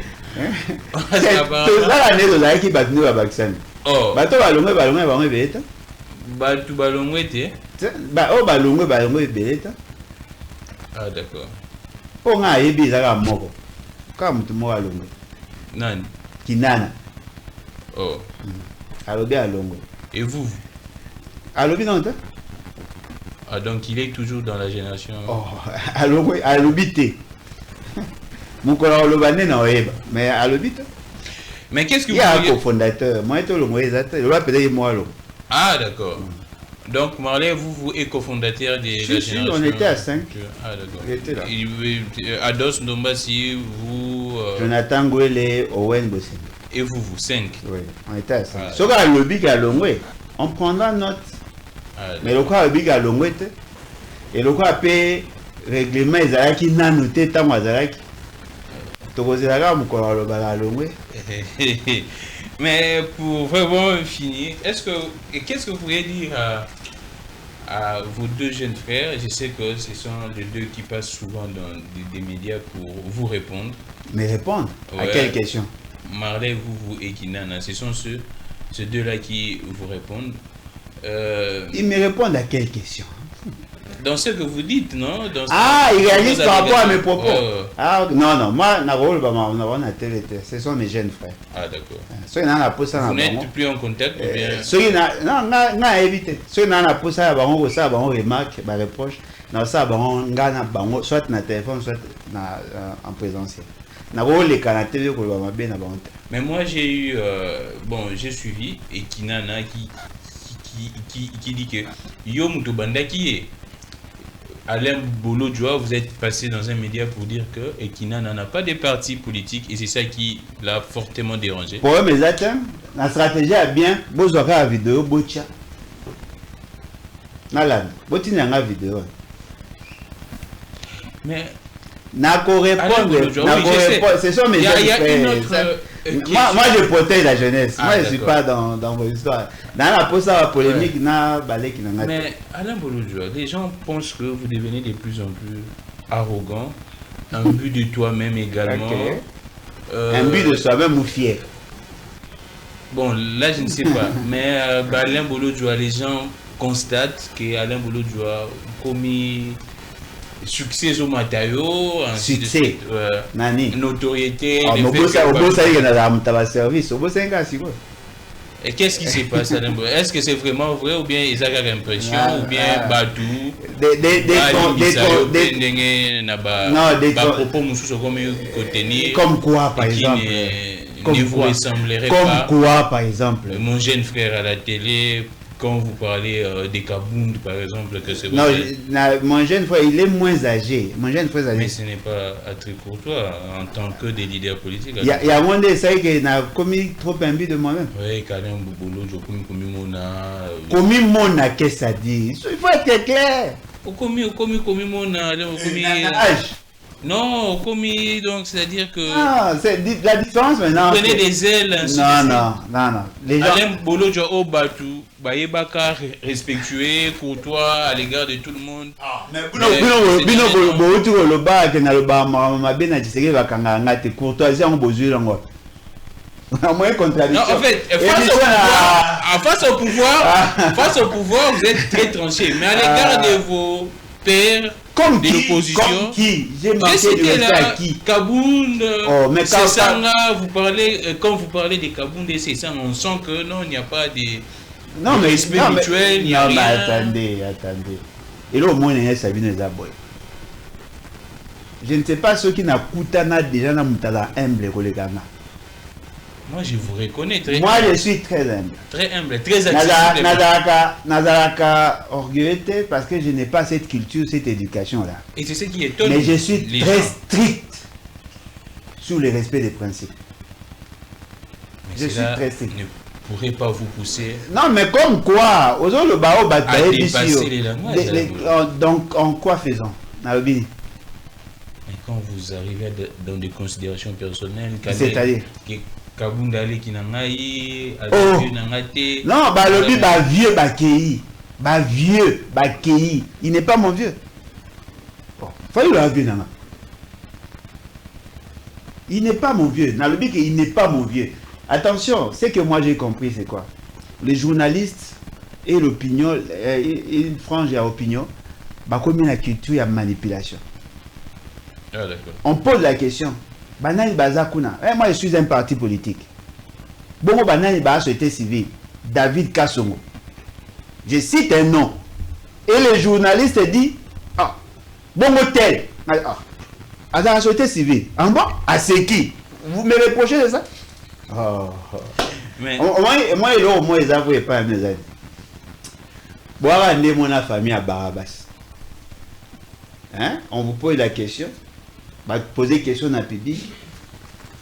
Tout ça l'année de la qui bat nous à Baksan. Oh. Bato Balongo Balongo Beta. Batu Balongo était. Balongo Beta. Ah d'accord. On a ébi ça comme moko. Comme tout moi Balongo. Nani? Kinana. Oh. Alobi Alongo. Et vous? Alobi non toi? Ah donc il est toujours dans la génération. Oh, Alongo Alobi té. Mon collègue Lobane na oeba, mais Alobi toi? Mais qu'est-ce que vous voulez? Il y a un cofondateur, moi et le exact, le va peut-être moi alors. Ah d'accord. Donc Marley, vous êtes cofondateur de la génération. On était à 5. Ah d'accord. Il était là. Ados Ndombasi, vous. Jonathan Gwele, Owen Bossé. Et vous 5. Oui, on était à 5. Sauf qu'à l'obig à Longwe, on prendra note. Mais le quoi l'obig à Longwe, et le quoi paye règlement Ezaraki n'a noté tant Mazaraki. Mais pour vraiment finir, qu'est-ce que vous pourriez dire à vos deux jeunes frères? Je sais que ce sont les deux qui passent souvent dans des médias pour vous répondre. Mais répondre? À quelle question? Marley, vous et Kinana, ce sont ces deux-là qui vous répondent. Ils me répondent à quelle question? Dans ce que vous dites, non? Ils réalisent par rapport à mes propos. Non, moi, ce sont mes jeunes frères. Ah, d'accord. Vous n'êtes plus en contact ou bien? Non, évité. Ceux qui n'ont pas ça, ils ont remarque, ils reprochent. Soit na téléphone, soit en présentiel. Mais moi, j'ai eu. J'ai suivi et Kinana qui dit que Yo Moutobanda qui est. Alain Bolodja, vous êtes passé dans un média pour dire que Ekina n'en a pas de parti politique et c'est ça qui l'a fortement dérangé. Pour eux, mes attentes, la stratégie est bien. Vous aurez la vidéo, Botia. Malade. Botia n'a pas vidéo. Mais N'a qu'à répondre. Ce sont mes jeunes frères. Moi, je protège la jeunesse. Moi, je ne suis pas dans vos histoires. Dans la pose à la polémique, mais Alain Bolodjoa, les gens pensent que vous devenez de plus en plus arrogant, un but de toi-même également. Okay. Un but de soi-même ou fier. Bon, là, je ne sais pas. Mais Alain Bolodjoa, les gens constatent qu'Alain Bolodjoa a commis succès au matériau, succès, notoriété. Et qu'est-ce qui se passe à l'impression? Est-ce que c'est vraiment vrai ou bien ils ont l'impression ou bien Badou comme quoi par exemple? Ne vous ressemblerait pas. Comme quoi par exemple? Mon jeune frère à la télé, quand vous parlez des Kabound par exemple, que c'est non, mon jeune frère il est moins âgé. Mon jeune frère mais ce n'est pas attribut pour toi en tant que des leaders politiques. Il y a un de ça qui n'a commis trop un but de moi-même. Oui, Karen Boubolo, je commis Mona. Commis Mona, qu'est-ce que ça dit? Il faut être clair. Commis Mona, non, commis, donc c'est-à-dire que. Ah, c'est la différence maintenant. Prenez des ailes. Non. Les gens. Alain Bolodjoa au Batou, Bayebaka respectueux, courtois à l'égard de tout le monde. Ah, mais Bino Bolodjoa, le bar qui n'a le bar, ma bien à Tissé, va kangangate, courtoisie en besoin d'ango. Moins contradiction. Non, en fait, face au pouvoir, vous êtes très tranché. Mais à l'égard de vos pères. Comme de l'opposition. Comme qui? J'ai manqué de respect à qui? Kabound, Sessanga, quand vous parlez de Kabound et Sessanga, on sent que non, il n'y a pas de respect mutuel, il n'y a rien. Mais attendez. Et là, au moins, il y a Sabine Zaboy. Je ne sais pas ceux qui n'ont pas déjà dans Moutala humble, Kolegana. Moi, je vous reconnais très Moi, je suis très humble. Très humble, très accessible. Nazaraka orgueilleux parce que je n'ai pas cette culture, cette éducation-là. Et c'est ce qui étonne. Mais je suis très strict sur le respect des principes. Mais je suis très strict. Ne pourrait pas vous pousser. Non, mais comme quoi? Aujourd'hui, le barreau bat dépasser les langages. Donc, en quoi faisons? Mais quand vous arrivez dans des considérations personnelles, c'est-à-dire Kabundale qui n'a pas non, le vieux, il n'est pas mon vieux. Bon, il n'est pas mon vieux. Il n'est pas mon vieux. Attention, ce que moi j'ai compris, c'est quoi? Les journalistes et l'opinion, une frange à opinion, comme la culture, il y a manipulation. Ah, d'accord. On pose la question. Banani Bazakuna. Moi, je suis un parti politique. Bongo Banani Baza société civile. David Kassongo. Je cite un nom. Et le journaliste dit ah, Bongo tel. Ah, dans la société civile. En bas, à c'est qui? Vous me reprochez de ça? Oh. Mais. Moi, ils n'avouent pas mes amis. Boire un mon famille à Barabas. Hein? On vous pose la question. Va poser question dans le public.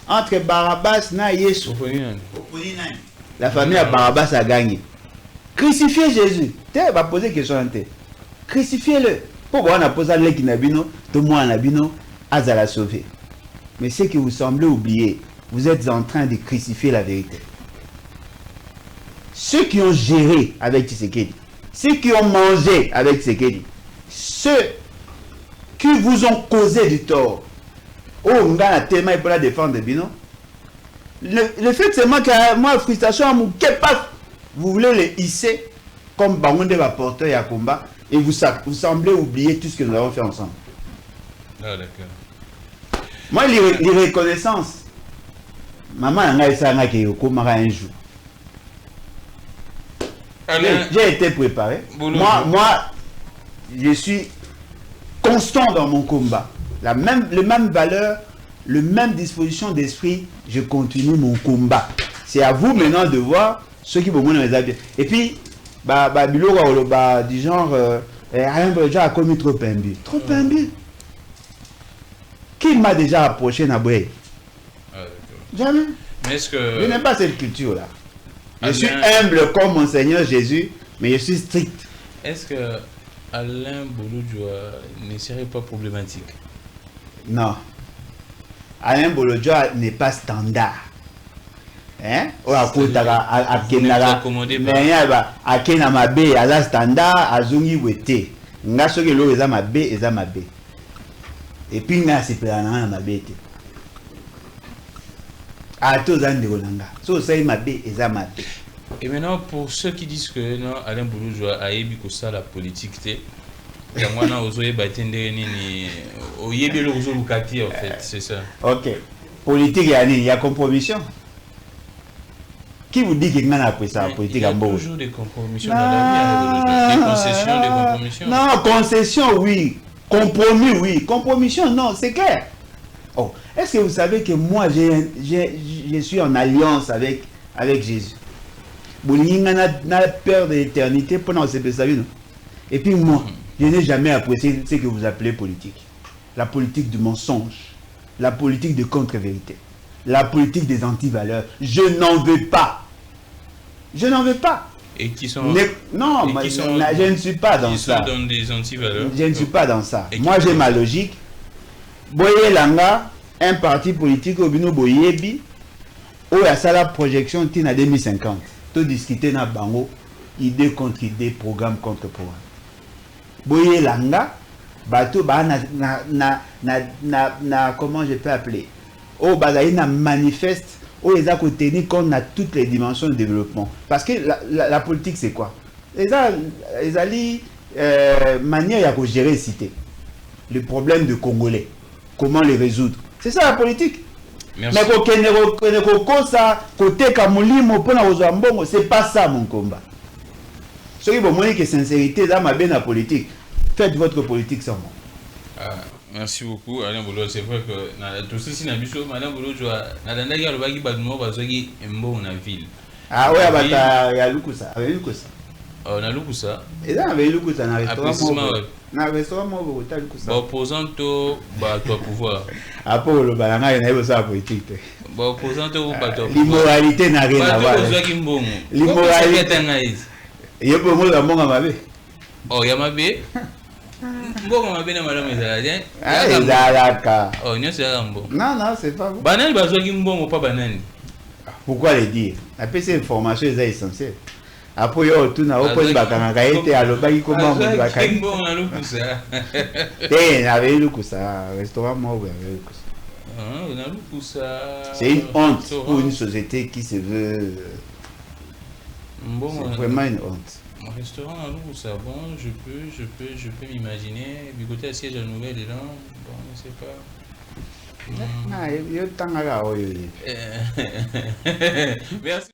Entre Barabas et Yesu, la famille à Barabas a gagné. Crucifiez Jésus. Tu vas poser question en tête. Crucifiez-le. Pourquoi on a posé le Kinabino, tout le monde Nabino, à la sauver. Mais ce que vous semblez oublier, vous êtes en train de crucifier la vérité. Ceux qui ont géré avec Tshisekedi, ceux qui ont mangé avec Tshisekedi, ceux qui vous ont causé du tort, oh, on a tellement pour la défendre Bino. Le fait seulement que moi, frustration, vous voulez les hisser comme Bangonde va porter à combat et vous semblez oublier tout ce que nous avons fait ensemble. Ah, d'accord. Moi, les reconnaissances, maman a eu ça un jour. J'ai été préparé. Moi, je suis constant dans mon combat. Le même valeur, le même disposition d'esprit, je continue mon combat. C'est à vous maintenant de voir ceux qui vont me les. Et puis, du genre, Alain a commis trop un but. Trop un but. Qui m'a déjà approché Naboué? Jamais. Mais est-ce que... Je n'ai pas cette culture-là. Je suis humble comme mon Seigneur Jésus, mais je suis strict. Est-ce que Alain Bolodjoa ne serait pas problématique? Non. Alain Bolodjoa n'est pas standard. Hein? On a akena mabe ala standard azungi wete. Nga soki lo eza mabe. Et puis nga sepela na mabe te. Ato zande kolanga. So sai mabe eza mabe. Et maintenant, pour ceux qui disent que non, Alain Bolodjoa a ébi ko ça la politique, il y a moins d'oser battre ni au yébi le ozo lukati en fait, c'est ça. Ok. Politique il y a compromission. Qui vous dit qu'il y a après ça politique à Mbogo? Toujours des compromissions dans la vie, des concessions, des compromissions. Non, concession oui, compromis oui, compromission non, c'est clair. Oh, est-ce que vous savez que moi je suis en alliance avec Jésus? Bolinga n'a peur de l'éternité pendant ce vie. Et puis moi, je n'ai jamais apprécié ce que vous appelez politique. La politique du mensonge, la politique de contre-vérité, la politique des anti-valeurs. Je n'en veux pas. Je n'en veux pas. Et qui sont... Non, moi, je ne suis pas dans ça. Qui sont dans des anti-valeurs. Je ne suis pas dans ça. Moi, j'ai ma logique. Boye Langa, un parti politique au Bino Boyebi, où il y a ça la projection en 2050. Tout discuter na bango, idée contre idée, programme contre programme. Boye Langa, bateau ba na comment je peux appeler? Oh bagaille na manifeste, oh les a tenir compte na toutes les dimensions de développement. Parce que la politique c'est quoi? Les ali manière de gérer les cités. Les problèmes de Congolais. Comment les résoudre? C'est ça la politique. Merci. Mais c'est pas ça mon combat. Ce qui veut dire que sincérité dans ma bien politique. Faites votre politique sans moi. Merci beaucoup Alain Bolodjoa. C'est vrai que tout ceci n'a pas Alain Bolodjoa n'a pas dit que badmo parce qu'il est bon na ville. Ah ouais, bah il y a Lukusa, avec Lukusa. On a Lukusa. Et là avec Lukusa na restaurant. Na restaurant mo hotel Lukusa. Bon opposant to ba toi pouvoir. Après le balanga il y a ça politique. Bon opposant to ba toi. L'immoralité n'a rien à voir. L'immoralité. Il y a pour moi la monga mabe. Oh ya mabe. Mbongo mabe na madame ezalaka. Ah ezalaka. Oh nyo c'est rambo. Non, c'est pas bon. Banani bazwaki mbongo pas banani. Pourquoi le dire? Après ces informations est essentielle. Après yo tout na oponi bakanga ete alobaki comment on va kai. Mbongo na Lukusa. Avec Lukusa, restaurant moi avec Lukusa. Ah, na Lukusa. C'est une honte pour une société qui se veut. C'est vraiment une honte. Mon restaurant à Lukusa, bon, je peux m'imaginer. Du côté à siège à nouvelle là, bon, je sais pas. Merci.